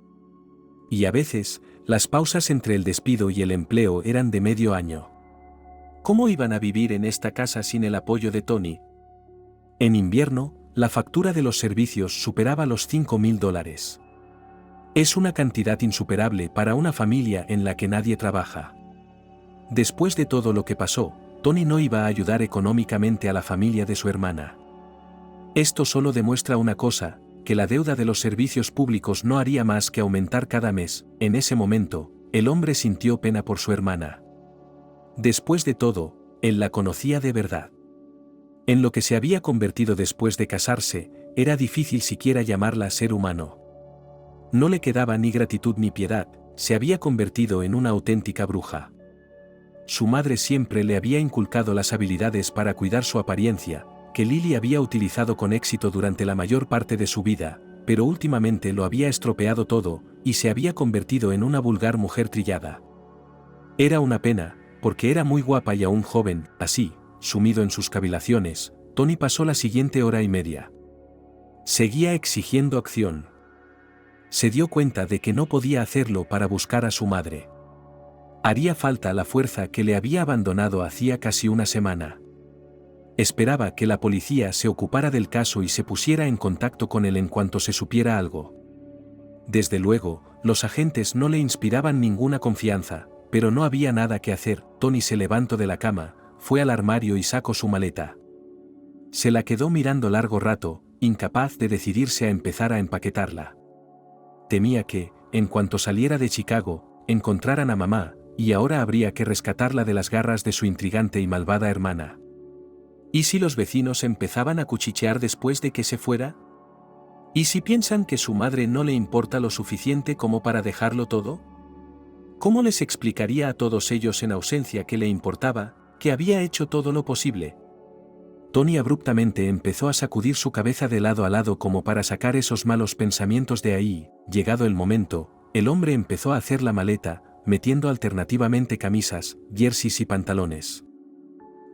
Y a veces, las pausas entre el despido y el empleo eran de medio año. ¿Cómo iban a vivir en esta casa sin el apoyo de Tony? En invierno, la factura de los servicios superaba los $5.000. Es una cantidad insuperable para una familia en la que nadie trabaja. Después de todo lo que pasó, Tony no iba a ayudar económicamente a la familia de su hermana. Esto solo demuestra una cosa, que la deuda de los servicios públicos no haría más que aumentar cada mes. En ese momento, el hombre sintió pena por su hermana. Después de todo, él la conocía de verdad. En lo que se había convertido después de casarse, era difícil siquiera llamarla ser humano. No le quedaba ni gratitud ni piedad, se había convertido en una auténtica bruja. Su madre siempre le había inculcado las habilidades para cuidar su apariencia, que Lily había utilizado con éxito durante la mayor parte de su vida, pero últimamente lo había estropeado todo, y se había convertido en una vulgar mujer trillada. Era una pena, porque era muy guapa y aún joven. Así, sumido en sus cavilaciones, Tony pasó la siguiente hora y media. Seguía exigiendo acción. Se dio cuenta de que no podía hacerlo para buscar a su madre. Haría falta la fuerza que le había abandonado hacía casi una semana. Esperaba que la policía se ocupara del caso y se pusiera en contacto con él en cuanto se supiera algo. Desde luego, los agentes no le inspiraban ninguna confianza, pero no había nada que hacer. Tony se levantó de la cama, fue al armario y sacó su maleta. Se la quedó mirando largo rato, incapaz de decidirse a empezar a empaquetarla. Temía que, en cuanto saliera de Chicago, encontraran a mamá, y ahora habría que rescatarla de las garras de su intrigante y malvada hermana. ¿Y si los vecinos empezaban a cuchichear después de que se fuera? ¿Y si piensan que su madre no le importa lo suficiente como para dejarlo todo? ¿Cómo les explicaría a todos ellos en ausencia que le importaba, que había hecho todo lo posible? Tony abruptamente empezó a sacudir su cabeza de lado a lado como para sacar esos malos pensamientos de ahí. Llegado el momento, el hombre empezó a hacer la maleta, metiendo alternativamente camisas, jerseys y pantalones.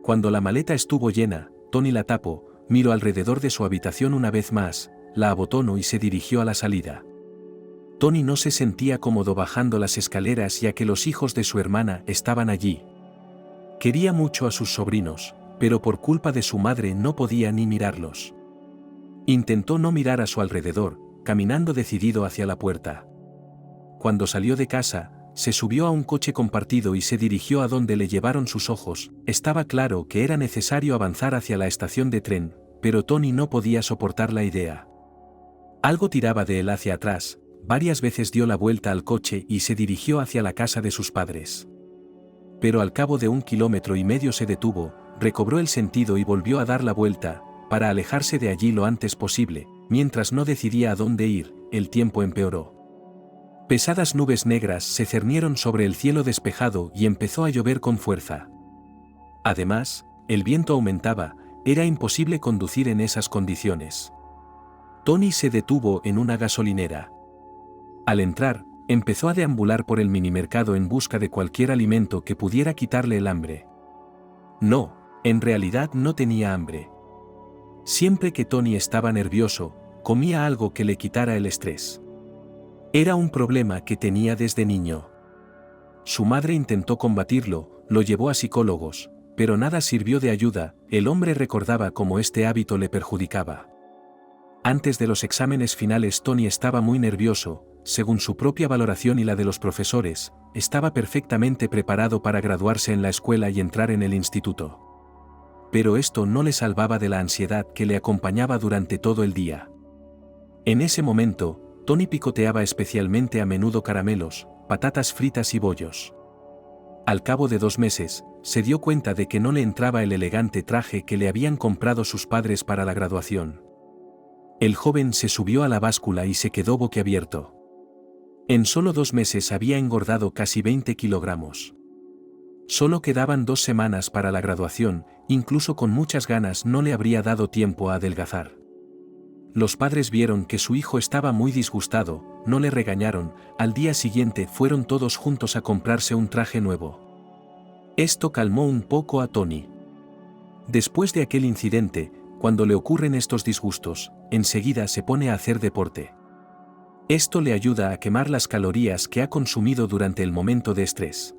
Cuando la maleta estuvo llena, Tony la tapó, miró alrededor de su habitación una vez más, la abotonó y se dirigió a la salida. Tony no se sentía cómodo bajando las escaleras ya que los hijos de su hermana estaban allí. Quería mucho a sus sobrinos, pero por culpa de su madre no podía ni mirarlos. Intentó no mirar a su alrededor, caminando decidido hacia la puerta. Cuando salió de casa, se subió a un coche compartido y se dirigió a donde le llevaron sus ojos. Estaba claro que era necesario avanzar hacia la estación de tren, pero Tony no podía soportar la idea. Algo tiraba de él hacia atrás, varias veces dio la vuelta al coche y se dirigió hacia la casa de sus padres. Pero al cabo de 1,5 kilómetros se detuvo, recobró el sentido y volvió a dar la vuelta, para alejarse de allí lo antes posible. Mientras no decidía a dónde ir, el tiempo empeoró. Pesadas nubes negras se cernieron sobre el cielo despejado y empezó a llover con fuerza. Además, el viento aumentaba, era imposible conducir en esas condiciones. Tony se detuvo en una gasolinera. Al entrar, empezó a deambular por el minimercado en busca de cualquier alimento que pudiera quitarle el hambre. No, en realidad no tenía hambre. Siempre que Tony estaba nervioso, comía algo que le quitara el estrés. Era un problema que tenía desde niño. Su madre intentó combatirlo, lo llevó a psicólogos, pero nada sirvió de ayuda. El hombre recordaba cómo este hábito le perjudicaba. Antes de los exámenes finales Tony estaba muy nervioso. Según su propia valoración y la de los profesores, estaba perfectamente preparado para graduarse en la escuela y entrar en el instituto. Pero esto no le salvaba de la ansiedad que le acompañaba durante todo el día. En ese momento, Tony picoteaba especialmente a menudo caramelos, patatas fritas y bollos. Al cabo de 2 meses, se dio cuenta de que no le entraba el elegante traje que le habían comprado sus padres para la graduación. El joven se subió a la báscula y se quedó boquiabierto. En solo 2 meses había engordado casi 20 kilogramos. Solo quedaban 2 semanas para la graduación, incluso con muchas ganas no le habría dado tiempo a adelgazar. Los padres vieron que su hijo estaba muy disgustado, no le regañaron. Al día siguiente fueron todos juntos a comprarse un traje nuevo. Esto calmó un poco a Tony. Después de aquel incidente, cuando le ocurren estos disgustos, enseguida se pone a hacer deporte. Esto le ayuda a quemar las calorías que ha consumido durante el momento de estrés.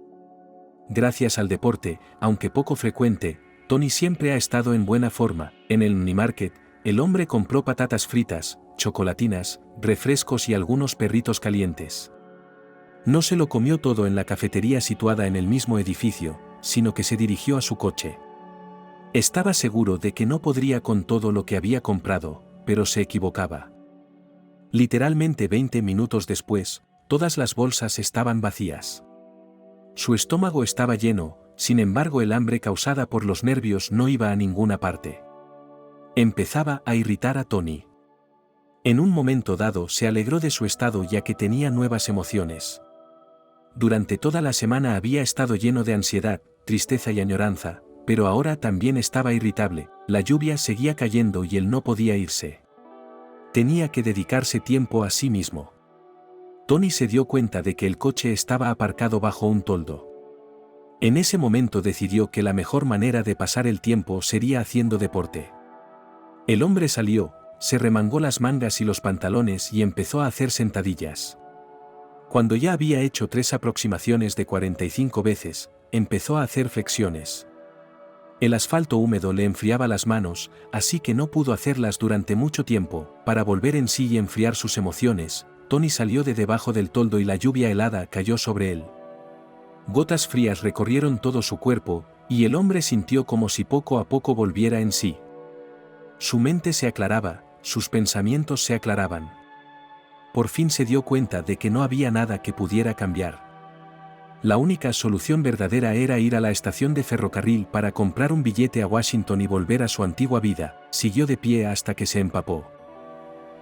Gracias al deporte, aunque poco frecuente, Tony siempre ha estado en buena forma. En el minimarket, el hombre compró patatas fritas, chocolatinas, refrescos y algunos perritos calientes. No se lo comió todo en la cafetería situada en el mismo edificio, sino que se dirigió a su coche. Estaba seguro de que no podría con todo lo que había comprado, pero se equivocaba. Literalmente 20 minutos después, todas las bolsas estaban vacías. Su estómago estaba lleno, sin embargo el hambre causada por los nervios no iba a ninguna parte. Empezaba a irritar a Tony. En un momento dado se alegró de su estado ya que tenía nuevas emociones. Durante toda la semana había estado lleno de ansiedad, tristeza y añoranza, pero ahora también estaba irritable, la lluvia seguía cayendo y él no podía irse. Tenía que dedicarse tiempo a sí mismo. Tony se dio cuenta de que el coche estaba aparcado bajo un toldo. En ese momento decidió que la mejor manera de pasar el tiempo sería haciendo deporte. El hombre salió, se remangó las mangas y los pantalones y empezó a hacer sentadillas. Cuando ya había hecho 3 aproximaciones de 45 veces, empezó a hacer flexiones. El asfalto húmedo le enfriaba las manos, así que no pudo hacerlas durante mucho tiempo. Para volver en sí y enfriar sus emociones, Tony salió de debajo del toldo y la lluvia helada cayó sobre él. Gotas frías recorrieron todo su cuerpo, y el hombre sintió como si poco a poco volviera en sí. Su mente se aclaraba, sus pensamientos se aclaraban. Por fin se dio cuenta de que no había nada que pudiera cambiar. La única solución verdadera era ir a la estación de ferrocarril para comprar un billete a Washington y volver a su antigua vida. Siguió de pie hasta que se empapó.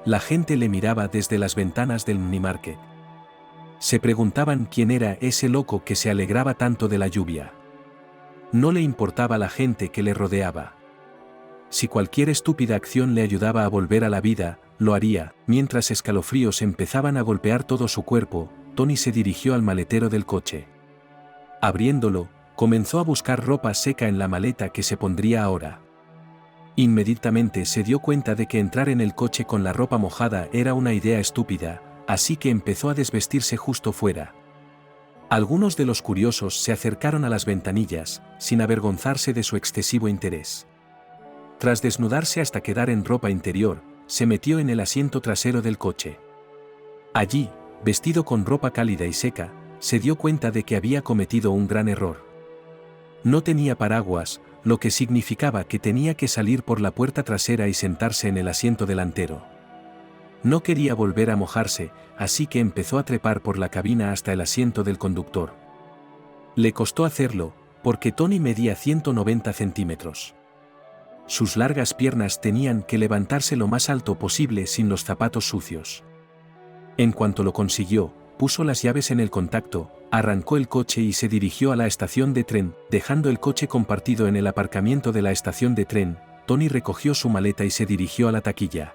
La gente le miraba desde las ventanas del minimarket. Se preguntaban quién era ese loco que se alegraba tanto de la lluvia. No le importaba la gente que le rodeaba. Si cualquier estúpida acción le ayudaba a volver a la vida, lo haría. Mientras escalofríos empezaban a golpear todo su cuerpo, Tony se dirigió al maletero del coche. Abriéndolo, comenzó a buscar ropa seca en la maleta que se pondría ahora. Inmediatamente se dio cuenta de que entrar en el coche con la ropa mojada era una idea estúpida, así que empezó a desvestirse justo fuera. Algunos de los curiosos se acercaron a las ventanillas, sin avergonzarse de su excesivo interés. Tras desnudarse hasta quedar en ropa interior, se metió en el asiento trasero del coche. Allí, vestido con ropa cálida y seca, se dio cuenta de que había cometido un gran error. No tenía paraguas, lo que significaba que tenía que salir por la puerta trasera y sentarse en el asiento delantero. No quería volver a mojarse, así que empezó a trepar por la cabina hasta el asiento del conductor. Le costó hacerlo, porque Tony medía 190 centímetros. Sus largas piernas tenían que levantarse lo más alto posible sin los zapatos sucios. En cuanto lo consiguió, puso las llaves en el contacto, arrancó el coche y se dirigió a la estación de tren, dejando el coche compartido en el aparcamiento de la estación de tren. Tony recogió su maleta y se dirigió a la taquilla.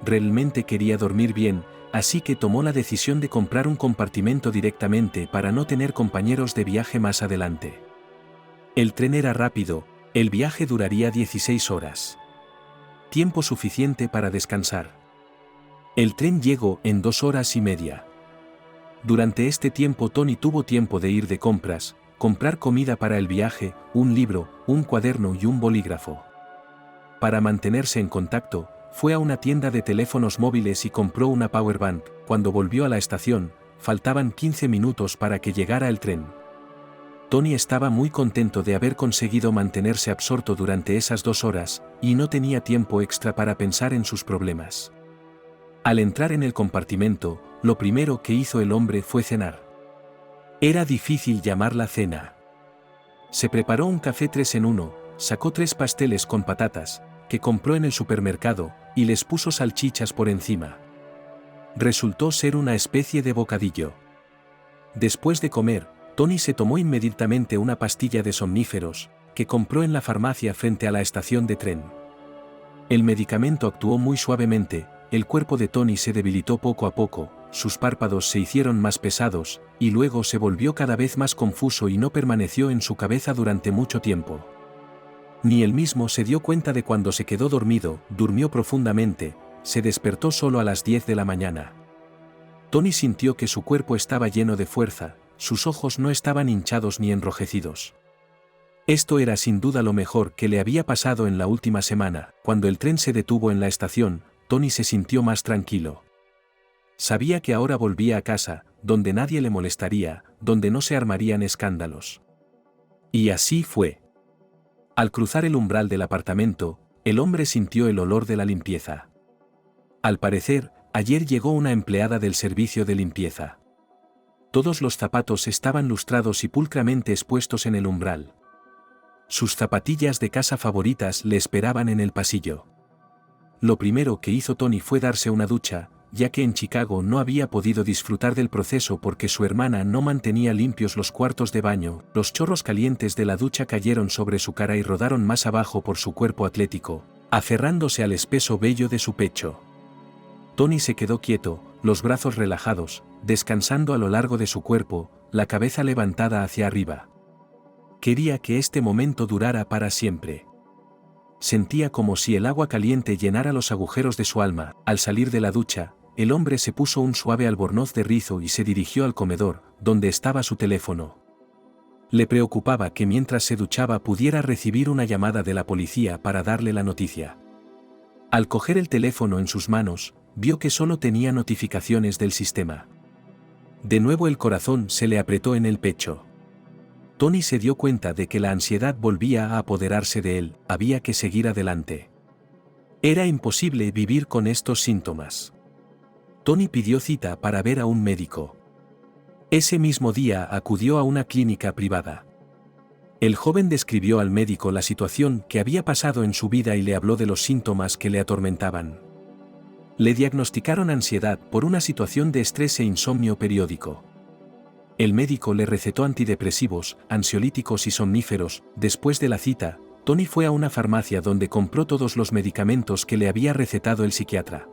Realmente quería dormir bien, así que tomó la decisión de comprar un compartimento directamente para no tener compañeros de viaje más adelante. El tren era rápido, el viaje duraría 16 horas. Tiempo suficiente para descansar. El tren llegó en 2 horas y media. Durante este tiempo Tony tuvo tiempo de ir de compras, comprar comida para el viaje, un libro, un cuaderno y un bolígrafo. Para mantenerse en contacto, fue a una tienda de teléfonos móviles y compró una powerbank. Cuando volvió a la estación, faltaban 15 minutos para que llegara el tren. Tony estaba muy contento de haber conseguido mantenerse absorto durante esas 2 horas, y no tenía tiempo extra para pensar en sus problemas. Al entrar en el compartimento, lo primero que hizo el hombre fue cenar. Era difícil llamarla cena. Se preparó un café 3 en 1, sacó 3 pasteles con patatas, que compró en el supermercado, y les puso salchichas por encima. Resultó ser una especie de bocadillo. Después de comer, Tony se tomó inmediatamente una pastilla de somníferos, que compró en la farmacia frente a la estación de tren. El medicamento actuó muy suavemente, el cuerpo de Tony se debilitó poco a poco, sus párpados se hicieron más pesados, y luego se volvió cada vez más confuso y no permaneció en su cabeza durante mucho tiempo. Ni él mismo se dio cuenta de cuando se quedó dormido, durmió profundamente, se despertó solo a las 10 de la mañana. Tony sintió que su cuerpo estaba lleno de fuerza, sus ojos no estaban hinchados ni enrojecidos. Esto era sin duda lo mejor que le había pasado en la última semana. Cuando el tren se detuvo en la estación, Tony se sintió más tranquilo. Sabía que ahora volvía a casa, donde nadie le molestaría, donde no se armarían escándalos. Y así fue. Al cruzar el umbral del apartamento, el hombre sintió el olor de la limpieza. Al parecer, ayer llegó una empleada del servicio de limpieza. Todos los zapatos estaban lustrados y pulcramente expuestos en el umbral. Sus zapatillas de casa favoritas le esperaban en el pasillo. Lo primero que hizo Tony fue darse una ducha, ya que en Chicago no había podido disfrutar del proceso porque su hermana no mantenía limpios los cuartos de baño. Los chorros calientes de la ducha cayeron sobre su cara y rodaron más abajo por su cuerpo atlético, aferrándose al espeso vello de su pecho. Tony se quedó quieto, los brazos relajados, descansando a lo largo de su cuerpo, la cabeza levantada hacia arriba. Quería que este momento durara para siempre. Sentía como si el agua caliente llenara los agujeros de su alma. Al salir de la ducha, el hombre se puso un suave albornoz de rizo y se dirigió al comedor, donde estaba su teléfono. Le preocupaba que mientras se duchaba pudiera recibir una llamada de la policía para darle la noticia. Al coger el teléfono en sus manos, vio que solo tenía notificaciones del sistema. De nuevo el corazón se le apretó en el pecho. Tony se dio cuenta de que la ansiedad volvía a apoderarse de él, había que seguir adelante. Era imposible vivir con estos síntomas. Tony pidió cita para ver a un médico. Ese mismo día acudió a una clínica privada. El joven describió al médico la situación que había pasado en su vida y le habló de los síntomas que le atormentaban. Le diagnosticaron ansiedad por una situación de estrés e insomnio periódico. El médico le recetó antidepresivos, ansiolíticos y somníferos. Después de la cita, Tony fue a una farmacia donde compró todos los medicamentos que le había recetado el psiquiatra.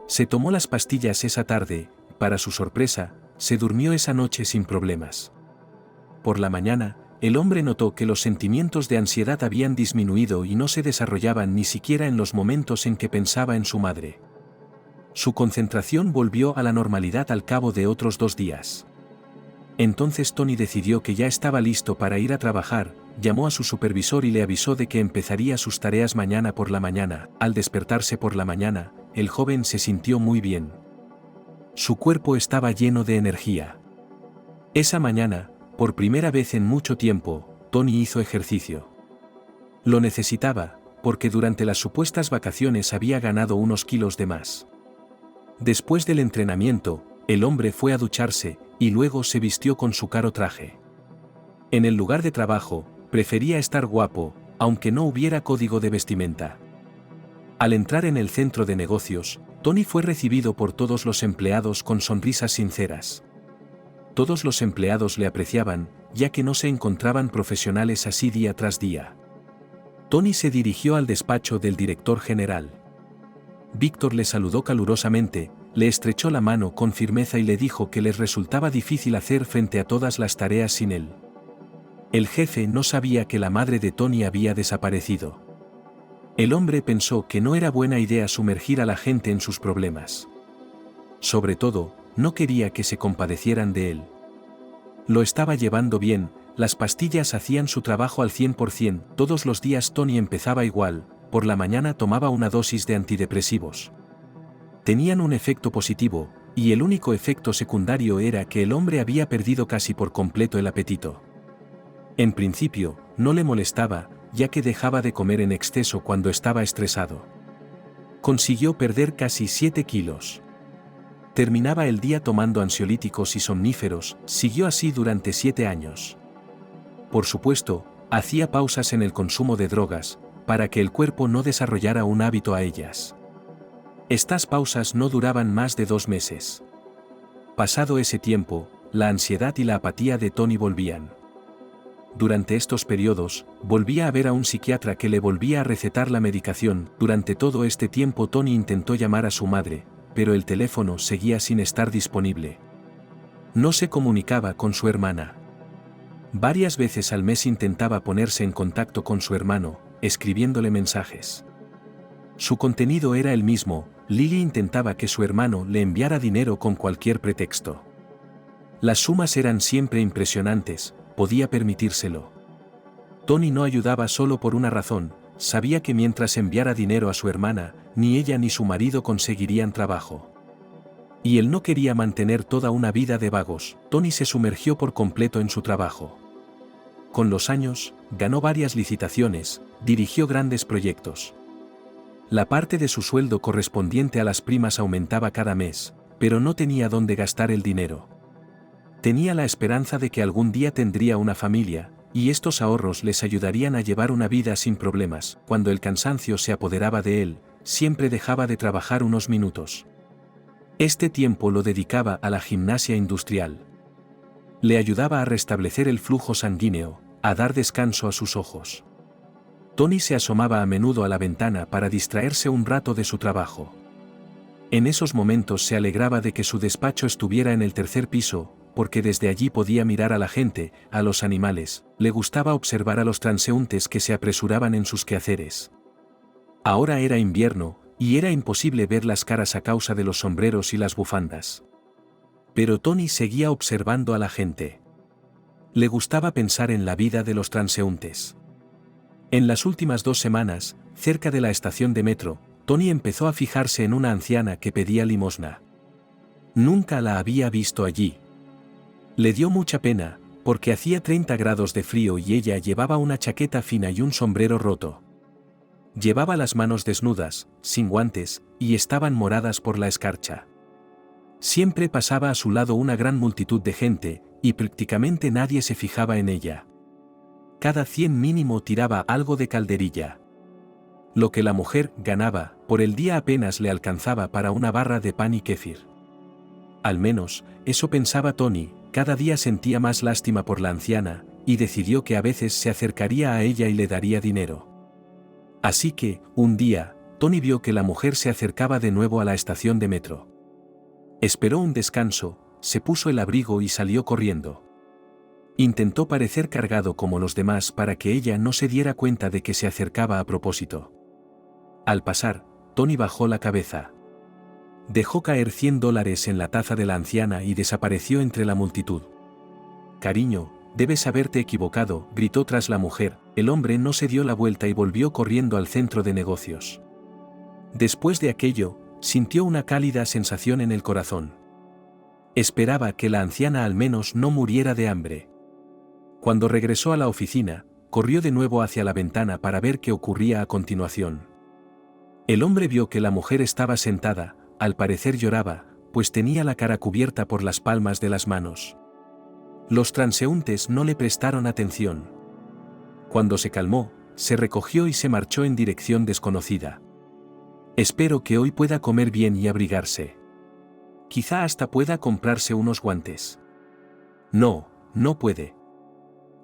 Se tomó las pastillas esa tarde, para su sorpresa, se durmió esa noche sin problemas. Por la mañana, el hombre notó que los sentimientos de ansiedad habían disminuido y no se desarrollaban ni siquiera en los momentos en que pensaba en su madre. Su concentración volvió a la normalidad al cabo de otros 2 días. Entonces Tony decidió que ya estaba listo para ir a trabajar, llamó a su supervisor y le avisó de que empezaría sus tareas mañana por la mañana. Al despertarse por la mañana, el joven se sintió muy bien. Su cuerpo estaba lleno de energía. Esa mañana, por primera vez en mucho tiempo, Tony hizo ejercicio. Lo necesitaba, porque durante las supuestas vacaciones había ganado unos kilos de más. Después del entrenamiento, el hombre fue a ducharse, y luego se vistió con su caro traje. En el lugar de trabajo, prefería estar guapo, aunque no hubiera código de vestimenta. Al entrar en el centro de negocios, Tony fue recibido por todos los empleados con sonrisas sinceras. Todos los empleados le apreciaban, ya que no se encontraban profesionales así día tras día. Tony se dirigió al despacho del director general. Víctor le saludó calurosamente, le estrechó la mano con firmeza y le dijo que les resultaba difícil hacer frente a todas las tareas sin él. El jefe no sabía que la madre de Tony había desaparecido. El hombre pensó que no era buena idea sumergir a la gente en sus problemas. Sobre todo, no quería que se compadecieran de él. Lo estaba llevando bien, las pastillas hacían su trabajo al 100%, todos los días Tony empezaba igual, por la mañana tomaba una dosis de antidepresivos. Tenían un efecto positivo, y el único efecto secundario era que el hombre había perdido casi por completo el apetito. En principio, no le molestaba, ya que dejaba de comer en exceso cuando estaba estresado. Consiguió perder casi 7 kilos. Terminaba el día tomando ansiolíticos y somníferos, siguió así durante 7 años. Por supuesto, hacía pausas en el consumo de drogas, para que el cuerpo no desarrollara un hábito a ellas. Estas pausas no duraban más de 2 meses. Pasado ese tiempo, la ansiedad y la apatía de Tony volvían. Durante estos periodos, volvía a ver a un psiquiatra que le volvía a recetar la medicación. Durante todo este tiempo Tony intentó llamar a su madre, pero el teléfono seguía sin estar disponible. No se comunicaba con su hermana. Varias veces al mes intentaba ponerse en contacto con su hermano, escribiéndole mensajes. Su contenido era el mismo. Lily intentaba que su hermano le enviara dinero con cualquier pretexto. Las sumas eran siempre impresionantes, podía permitírselo. Tony no ayudaba solo por una razón, sabía que mientras enviara dinero a su hermana, ni ella ni su marido conseguirían trabajo. Y él no quería mantener toda una vida de vagos. Tony se sumergió por completo en su trabajo. Con los años, ganó varias licitaciones, dirigió grandes proyectos. La parte de su sueldo correspondiente a las primas aumentaba cada mes, pero no tenía dónde gastar el dinero. Tenía la esperanza de que algún día tendría una familia, y estos ahorros les ayudarían a llevar una vida sin problemas. Cuando el cansancio se apoderaba de él, siempre dejaba de trabajar unos minutos. Este tiempo lo dedicaba a la gimnasia industrial. Le ayudaba a restablecer el flujo sanguíneo, a dar descanso a sus ojos. Tony se asomaba a menudo a la ventana para distraerse un rato de su trabajo. En esos momentos se alegraba de que su despacho estuviera en el tercer piso, porque desde allí podía mirar a la gente, a los animales. Le gustaba observar a los transeúntes que se apresuraban en sus quehaceres. Ahora era invierno, y era imposible ver las caras a causa de los sombreros y las bufandas. Pero Tony seguía observando a la gente. Le gustaba pensar en la vida de los transeúntes. En las últimas 2 semanas, cerca de la estación de metro, Tony empezó a fijarse en una anciana que pedía limosna. Nunca la había visto allí. Le dio mucha pena, porque hacía 30 grados de frío y ella llevaba una chaqueta fina y un sombrero roto. Llevaba las manos desnudas, sin guantes, y estaban moradas por la escarcha. Siempre pasaba a su lado una gran multitud de gente, y prácticamente nadie se fijaba en ella. Cada 100 mínimo tiraba algo de calderilla. Lo que la mujer ganaba por el día apenas le alcanzaba para una barra de pan y kéfir. Al menos, eso pensaba Tony. Cada día sentía más lástima por la anciana, y decidió que a veces se acercaría a ella y le daría dinero. Así que, un día, Tony vio que la mujer se acercaba de nuevo a la estación de metro. Esperó un descanso, se puso el abrigo y salió corriendo. Intentó parecer cargado como los demás para que ella no se diera cuenta de que se acercaba a propósito. Al pasar, Tony bajó la cabeza. Dejó caer $100 en la taza de la anciana y desapareció entre la multitud. «Cariño, debes haberte equivocado», gritó tras la mujer. El hombre no se dio la vuelta y volvió corriendo al centro de negocios. Después de aquello, sintió una cálida sensación en el corazón. Esperaba que la anciana al menos no muriera de hambre. Cuando regresó a la oficina, corrió de nuevo hacia la ventana para ver qué ocurría a continuación. El hombre vio que la mujer estaba sentada, al parecer lloraba, pues tenía la cara cubierta por las palmas de las manos. Los transeúntes no le prestaron atención. Cuando se calmó, se recogió y se marchó en dirección desconocida. «Espero que hoy pueda comer bien y abrigarse. Quizá hasta pueda comprarse unos guantes». «No, no puede.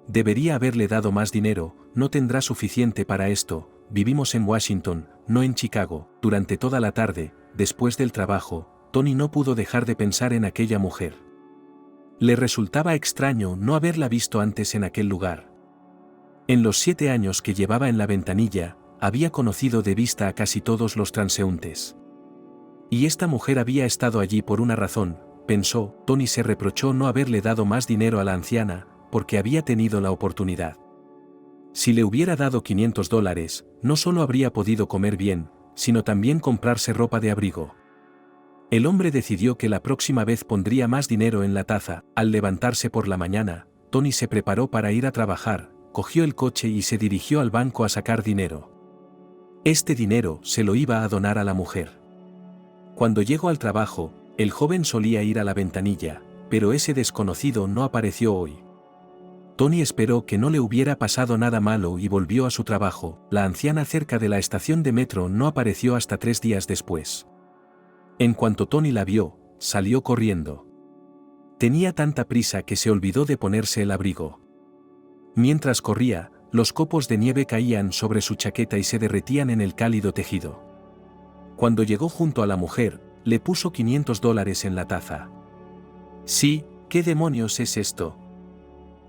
Debería haberle dado más dinero, no tendrá suficiente para esto. Vivimos en Washington, no en Chicago». Durante toda la tarde, después del trabajo, Tony no pudo dejar de pensar en aquella mujer. Le resultaba extraño no haberla visto antes en aquel lugar. En los 7 años que llevaba en la ventanilla, había conocido de vista a casi todos los transeúntes. Y esta mujer había estado allí por una razón, pensó. Tony se reprochó no haberle dado más dinero a la anciana, porque había tenido la oportunidad. Si le hubiera dado $500, no solo habría podido comer bien, sino también comprarse ropa de abrigo. El hombre decidió que la próxima vez pondría más dinero en la taza. Al levantarse por la mañana, Tony se preparó para ir a trabajar, cogió el coche y se dirigió al banco a sacar dinero. Este dinero se lo iba a donar a la mujer. Cuando llegó al trabajo, el joven solía ir a la ventanilla, pero ese desconocido no apareció hoy. Tony esperó que no le hubiera pasado nada malo y volvió a su trabajo. La anciana cerca de la estación de metro no apareció hasta 3 días después. En cuanto Tony la vio, salió corriendo. Tenía tanta prisa que se olvidó de ponerse el abrigo. Mientras corría, los copos de nieve caían sobre su chaqueta y se derretían en el cálido tejido. Cuando llegó junto a la mujer, le puso $500 en la taza. «Sí, ¿qué demonios es esto?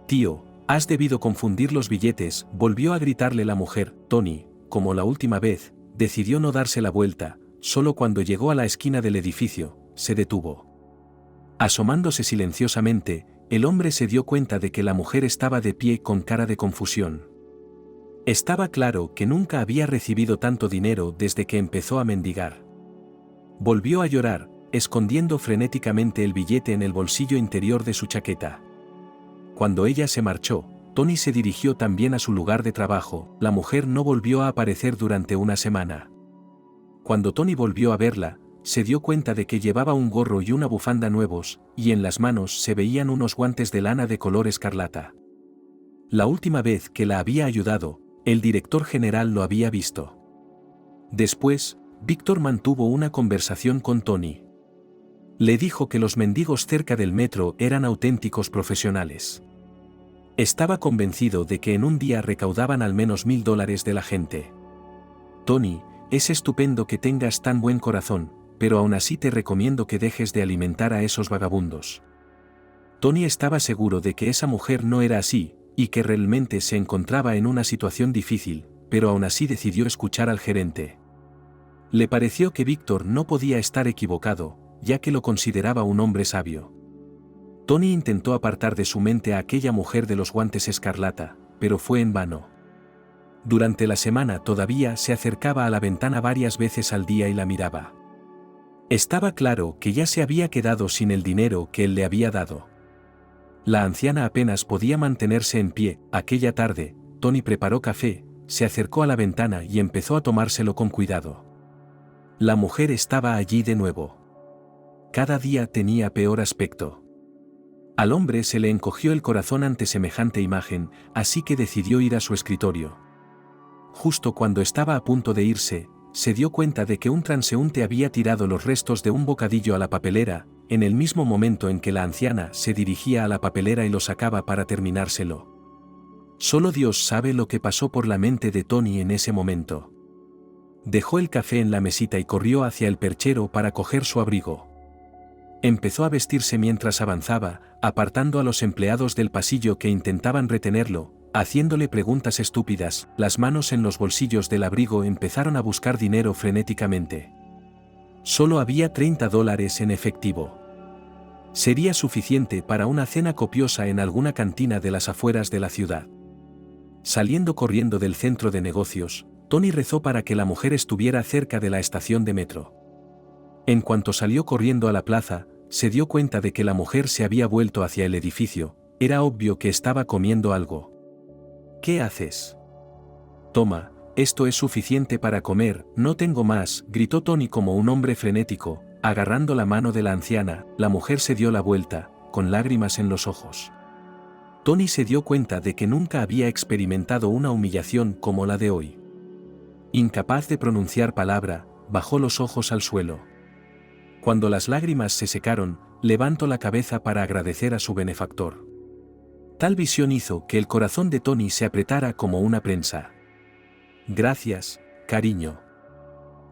Tío, has debido confundir los billetes», volvió a gritarle la mujer. Tony, como la última vez, decidió no darse la vuelta. Solo cuando llegó a la esquina del edificio, se detuvo. Asomándose silenciosamente, el hombre se dio cuenta de que la mujer estaba de pie con cara de confusión. Estaba claro que nunca había recibido tanto dinero desde que empezó a mendigar. Volvió a llorar, escondiendo frenéticamente el billete en el bolsillo interior de su chaqueta. Cuando ella se marchó, Tony se dirigió también a su lugar de trabajo. La mujer no volvió a aparecer durante una semana. Cuando Tony volvió a verla, se dio cuenta de que llevaba un gorro y una bufanda nuevos, y en las manos se veían unos guantes de lana de color escarlata. La última vez que la había ayudado, el director general lo había visto. Después, Víctor mantuvo una conversación con Tony. Le dijo que los mendigos cerca del metro eran auténticos profesionales. Estaba convencido de que en un día recaudaban al menos $1000 de la gente. Tony, es estupendo que tengas tan buen corazón, pero aún así te recomiendo que dejes de alimentar a esos vagabundos. Tony estaba seguro de que esa mujer no era así, y que realmente se encontraba en una situación difícil, pero aún así decidió escuchar al gerente. Le pareció que Víctor no podía estar equivocado, ya que lo consideraba un hombre sabio. Tony intentó apartar de su mente a aquella mujer de los guantes escarlata, pero fue en vano. Durante la semana todavía se acercaba a la ventana varias veces al día y la miraba. Estaba claro que ya se había quedado sin el dinero que él le había dado. La anciana apenas podía mantenerse en pie. Aquella tarde, Tony preparó café, se acercó a la ventana y empezó a tomárselo con cuidado. La mujer estaba allí de nuevo. Cada día tenía peor aspecto. Al hombre se le encogió el corazón ante semejante imagen, así que decidió ir a su escritorio. Justo cuando estaba a punto de irse, se dio cuenta de que un transeúnte había tirado los restos de un bocadillo a la papelera, en el mismo momento en que la anciana se dirigía a la papelera y lo sacaba para terminárselo. Solo Dios sabe lo que pasó por la mente de Tony en ese momento. Dejó el café en la mesita y corrió hacia el perchero para coger su abrigo. Empezó a vestirse mientras avanzaba, apartando a los empleados del pasillo que intentaban retenerlo, haciéndole preguntas estúpidas. Las manos en los bolsillos del abrigo empezaron a buscar dinero frenéticamente. Solo había $30 en efectivo. Sería suficiente para una cena copiosa en alguna cantina de las afueras de la ciudad. Saliendo corriendo del centro de negocios, Tony rezó para que la mujer estuviera cerca de la estación de metro. En cuanto salió corriendo a la plaza, se dio cuenta de que la mujer se había vuelto hacia el edificio. Era obvio que estaba comiendo algo. ¿Qué haces? Toma, esto es suficiente para comer, no tengo más, gritó Tony como un hombre frenético, agarrando la mano de la anciana. La mujer se dio la vuelta, con lágrimas en los ojos. Tony se dio cuenta de que nunca había experimentado una humillación como la de hoy. Incapaz de pronunciar palabra, bajó los ojos al suelo. Cuando las lágrimas se secaron, levantó la cabeza para agradecer a su benefactor. Tal visión hizo que el corazón de Tony se apretara como una prensa. Gracias, cariño.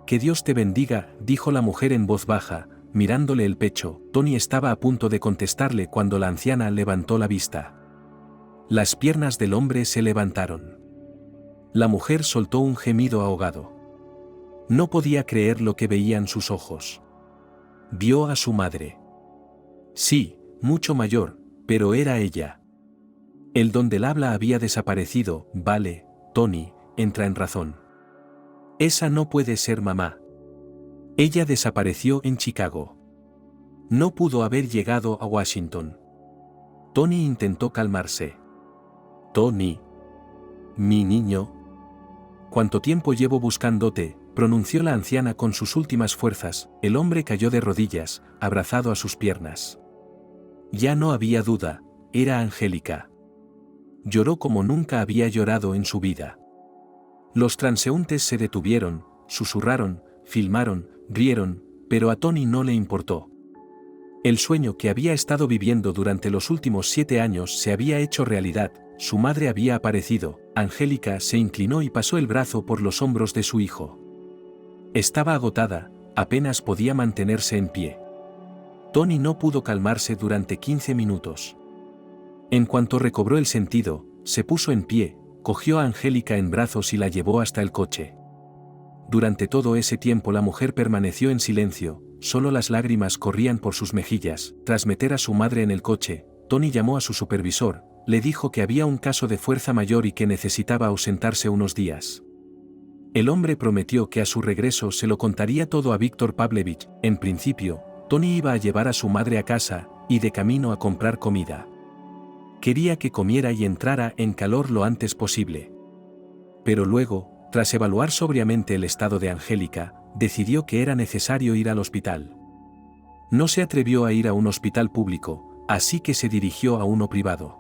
Que Dios te bendiga, dijo la mujer en voz baja, mirándole el pecho. Tony estaba a punto de contestarle cuando la anciana levantó la vista. Las piernas del hombre se levantaron. La mujer soltó un gemido ahogado. No podía creer lo que veían sus ojos. Vio a su madre. Sí, mucho mayor, pero era ella. El don del habla había desaparecido. Vale, Tony, entra en razón. Esa no puede ser mamá. Ella desapareció en Chicago. No pudo haber llegado a Washington. Tony intentó calmarse. Tony. Mi niño. ¿Cuánto tiempo llevo buscándote?, pronunció la anciana con sus últimas fuerzas. El hombre cayó de rodillas, abrazado a sus piernas. Ya no había duda, era Angélica. Lloró como nunca había llorado en su vida. Los transeúntes se detuvieron, susurraron, filmaron, rieron, pero a Tony no le importó. El sueño que había estado viviendo durante los últimos 7 años se había hecho realidad. Su madre había aparecido. Angélica se inclinó y pasó el brazo por los hombros de su hijo. Estaba agotada, apenas podía mantenerse en pie. Tony no pudo calmarse durante 15 minutos. En cuanto recobró el sentido, se puso en pie, cogió a Angélica en brazos y la llevó hasta el coche. Durante todo ese tiempo la mujer permaneció en silencio, solo las lágrimas corrían por sus mejillas. Tras meter a su madre en el coche, Tony llamó a su supervisor, le dijo que había un caso de fuerza mayor y que necesitaba ausentarse unos días. El hombre prometió que a su regreso se lo contaría todo a Víctor Pavlovich. En principio, Tony iba a llevar a su madre a casa, y de camino a comprar comida. Quería que comiera y entrara en calor lo antes posible. Pero luego, tras evaluar sobriamente el estado de Angélica, decidió que era necesario ir al hospital. No se atrevió a ir a un hospital público, así que se dirigió a uno privado.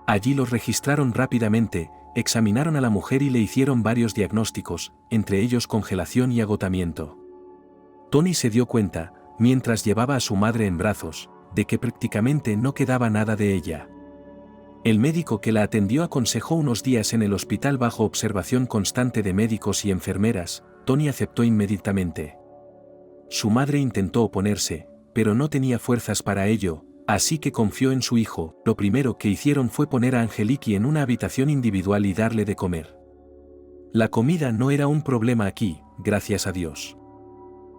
Allí los registraron rápidamente, examinaron a la mujer y le hicieron varios diagnósticos, entre ellos congelación y agotamiento. Tony se dio cuenta, mientras llevaba a su madre en brazos, de que prácticamente no quedaba nada de ella. El médico que la atendió aconsejó unos días en el hospital bajo observación constante de médicos y enfermeras. Tony aceptó inmediatamente. Su madre intentó oponerse, pero no tenía fuerzas para ello, así que confió en su hijo. Lo primero que hicieron fue poner a Angeliki en una habitación individual y darle de comer. La comida no era un problema aquí, gracias a Dios.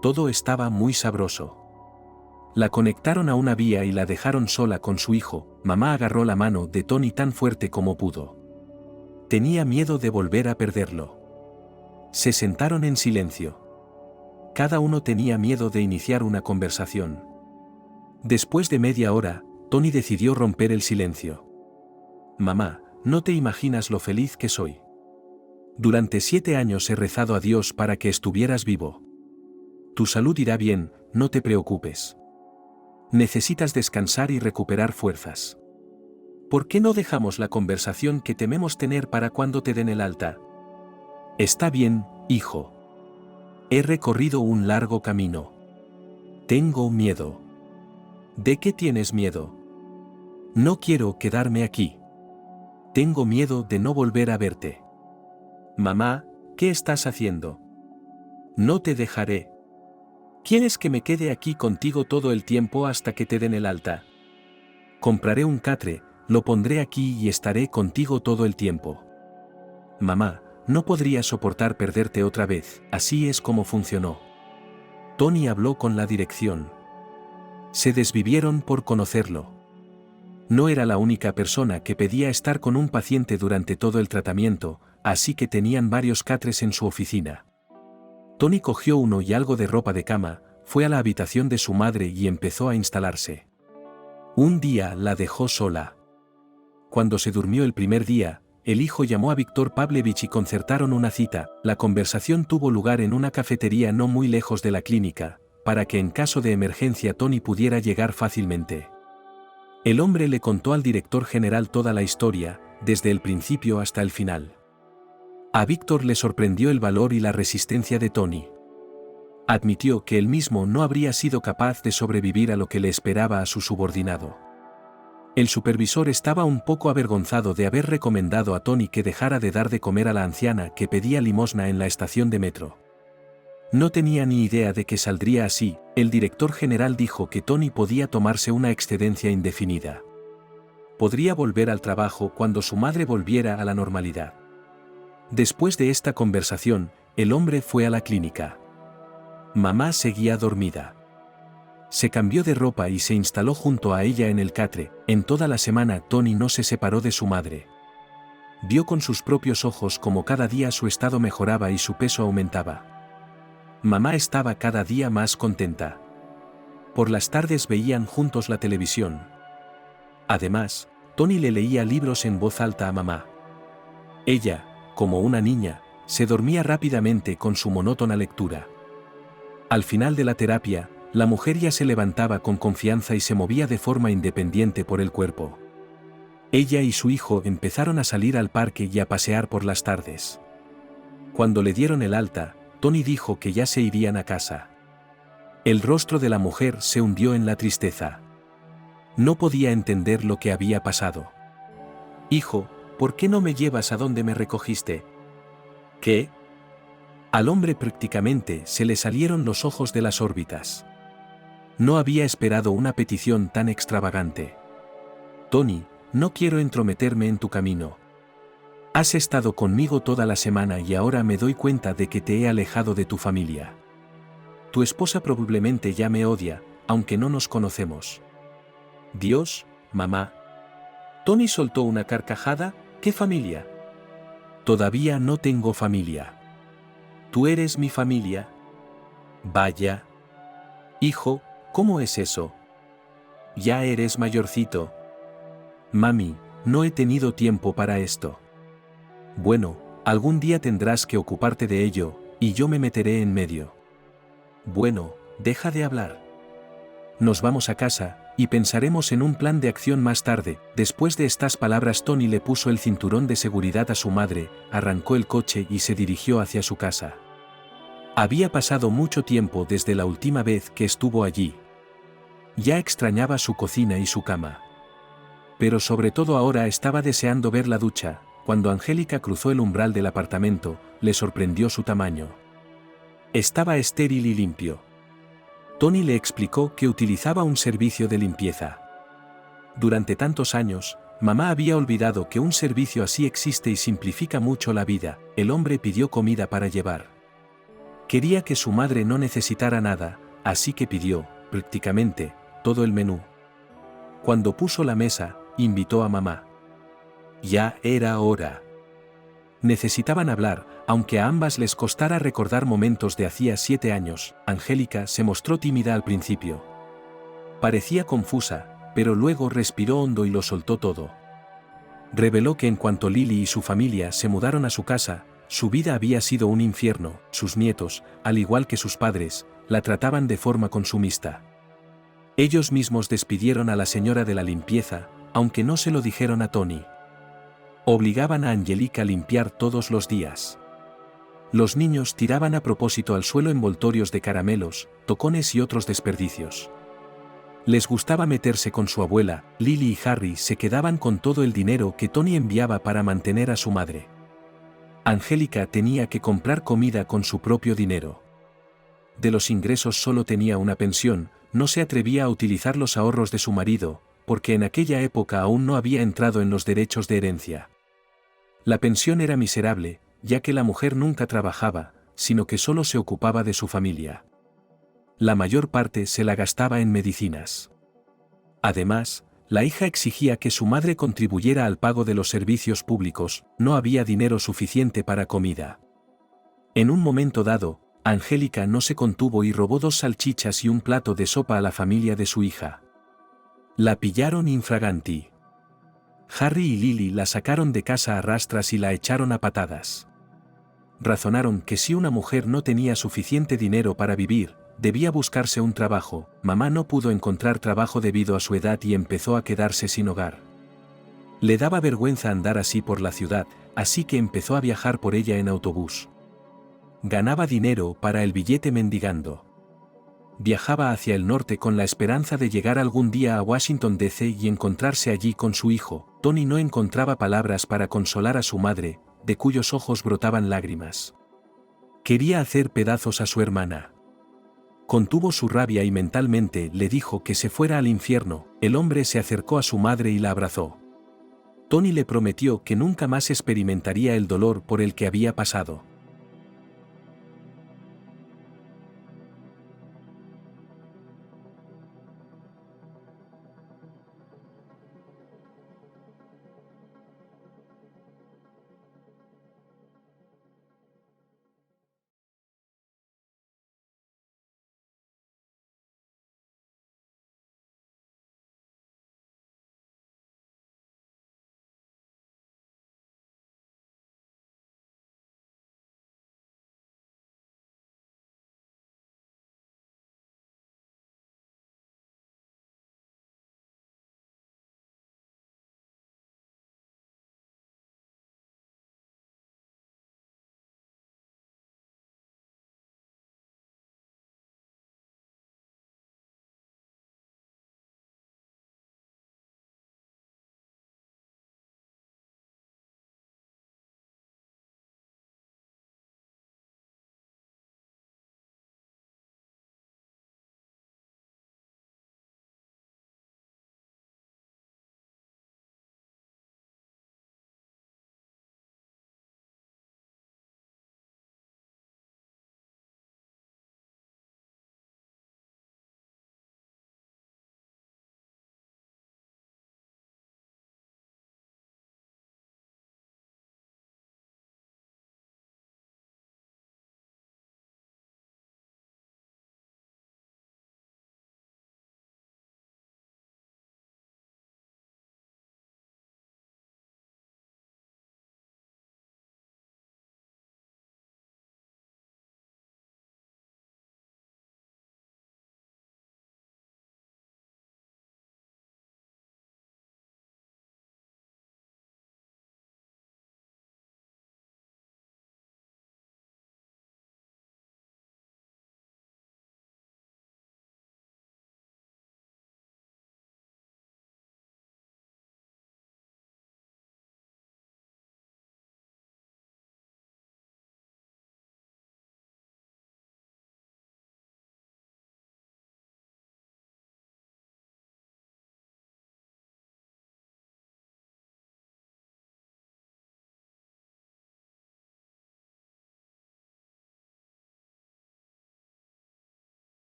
Todo estaba muy sabroso. La conectaron a una vía y la dejaron sola con su hijo. Mamá agarró la mano de Tony tan fuerte como pudo. Tenía miedo de volver a perderlo. Se sentaron en silencio. Cada uno tenía miedo de iniciar una conversación. Después de media hora, Tony decidió romper el silencio. Mamá, no te imaginas lo feliz que soy. Durante 7 años he rezado a Dios para que estuvieras vivo. Tu salud irá bien, no te preocupes. Necesitas descansar y recuperar fuerzas. ¿Por qué no dejamos la conversación que tememos tener para cuando te den el alta? Está bien, hijo. He recorrido un largo camino. Tengo miedo. ¿De qué tienes miedo? No quiero quedarme aquí. Tengo miedo de no volver a verte. Mamá, ¿qué estás haciendo? No te dejaré. ¿Quieres que me quede aquí contigo todo el tiempo hasta que te den el alta? Compraré un catre, lo pondré aquí y estaré contigo todo el tiempo. Mamá, no podría soportar perderte otra vez. Así es como funcionó. Tony habló con la dirección. Se desvivieron por conocerlo. No era la única persona que pedía estar con un paciente durante todo el tratamiento, así que tenían varios catres en su oficina. Tony cogió uno y algo de ropa de cama, fue a la habitación de su madre y empezó a instalarse. Un día la dejó sola. Cuando se durmió el primer día, el hijo llamó a Víctor Pavlovich y concertaron una cita. La conversación tuvo lugar en una cafetería no muy lejos de la clínica, para que en caso de emergencia Tony pudiera llegar fácilmente. El hombre le contó al director general toda la historia, desde el principio hasta el final. A Víctor le sorprendió el valor y la resistencia de Tony. Admitió que él mismo no habría sido capaz de sobrevivir a lo que le esperaba a su subordinado. El supervisor estaba un poco avergonzado de haber recomendado a Tony que dejara de dar de comer a la anciana que pedía limosna en la estación de metro. No tenía ni idea de que saldría así. El director general dijo que Tony podía tomarse una excedencia indefinida. Podría volver al trabajo cuando su madre volviera a la normalidad. Después de esta conversación, el hombre fue a la clínica. Mamá seguía dormida. Se cambió de ropa y se instaló junto a ella en el catre. En toda la semana Tony no se separó de su madre. Vio con sus propios ojos cómo cada día su estado mejoraba y su peso aumentaba. Mamá estaba cada día más contenta. Por las tardes veían juntos la televisión. Además, Tony le leía libros en voz alta a mamá. Ella, como una niña, se dormía rápidamente con su monótona lectura. Al final de la terapia, la mujer ya se levantaba con confianza y se movía de forma independiente por el cuerpo. Ella y su hijo empezaron a salir al parque y a pasear por las tardes. Cuando le dieron el alta, Tony dijo que ya se irían a casa. El rostro de la mujer se hundió en la tristeza. No podía entender lo que había pasado. Hijo, ¿por qué no me llevas a donde me recogiste? ¿Qué? Al hombre prácticamente se le salieron los ojos de las órbitas. No había esperado una petición tan extravagante. Tony, no quiero entrometerme en tu camino. Has estado conmigo toda la semana y ahora me doy cuenta de que te he alejado de tu familia. Tu esposa probablemente ya me odia, aunque no nos conocemos. Dios, mamá. Tony soltó una carcajada. ¿Qué familia? Todavía no tengo familia. ¿Tú eres mi familia? Vaya. Hijo, ¿cómo es eso? Ya eres mayorcito. Mami, no he tenido tiempo para esto. Bueno, algún día tendrás que ocuparte de ello, y yo me meteré en medio. Bueno, deja de hablar. Nos vamos a casa, y pensaremos en un plan de acción más tarde. Después de estas palabras, Tony le puso el cinturón de seguridad a su madre, arrancó el coche y se dirigió hacia su casa. Había pasado mucho tiempo desde la última vez que estuvo allí. Ya extrañaba su cocina y su cama. Pero sobre todo ahora estaba deseando ver la ducha. Cuando Angélica cruzó el umbral del apartamento, le sorprendió su tamaño. Estaba estéril y limpio. Tony le explicó que utilizaba un servicio de limpieza. Durante tantos años, mamá había olvidado que un servicio así existe y simplifica mucho la vida. El hombre pidió comida para llevar. Quería que su madre no necesitara nada, así que pidió, prácticamente, todo el menú. Cuando puso la mesa, invitó a mamá. Ya era hora. Necesitaban hablar, aunque a ambas les costara recordar momentos de hacía 7 años. Angélica se mostró tímida al principio. Parecía confusa, pero luego respiró hondo y lo soltó todo. Reveló que en cuanto Lily y su familia se mudaron a su casa, su vida había sido un infierno. Sus nietos, al igual que sus padres, la trataban de forma consumista. Ellos mismos despidieron a la señora de la limpieza, aunque no se lo dijeron a Tony. Obligaban a Angélica a limpiar todos los días. Los niños tiraban a propósito al suelo envoltorios de caramelos, tocones y otros desperdicios. Les gustaba meterse con su abuela. Lily y Harry se quedaban con todo el dinero que Tony enviaba para mantener a su madre. Angélica tenía que comprar comida con su propio dinero. De los ingresos solo tenía una pensión, no se atrevía a utilizar los ahorros de su marido, porque en aquella época aún no había entrado en los derechos de herencia. La pensión era miserable, ya que la mujer nunca trabajaba, sino que solo se ocupaba de su familia. La mayor parte se la gastaba en medicinas. Además, la hija exigía que su madre contribuyera al pago de los servicios públicos. No había dinero suficiente para comida. En un momento dado, Angélica no se contuvo y robó 2 salchichas y un plato de sopa a la familia de su hija. La pillaron infraganti. Harry y Lily la sacaron de casa a rastras y la echaron a patadas. Razonaron que si una mujer no tenía suficiente dinero para vivir, debía buscarse un trabajo. Mamá no pudo encontrar trabajo debido a su edad y empezó a quedarse sin hogar. Le daba vergüenza andar así por la ciudad, así que empezó a viajar por ella en autobús. Ganaba dinero para el billete mendigando. Viajaba hacia el norte con la esperanza de llegar algún día a Washington D.C. y encontrarse allí con su hijo. Tony no encontraba palabras para consolar a su madre, de cuyos ojos brotaban lágrimas. Quería hacer pedazos a su hermana. Contuvo su rabia y mentalmente le dijo que se fuera al infierno. El hombre se acercó a su madre y la abrazó. Tony le prometió que nunca más experimentaría el dolor por el que había pasado.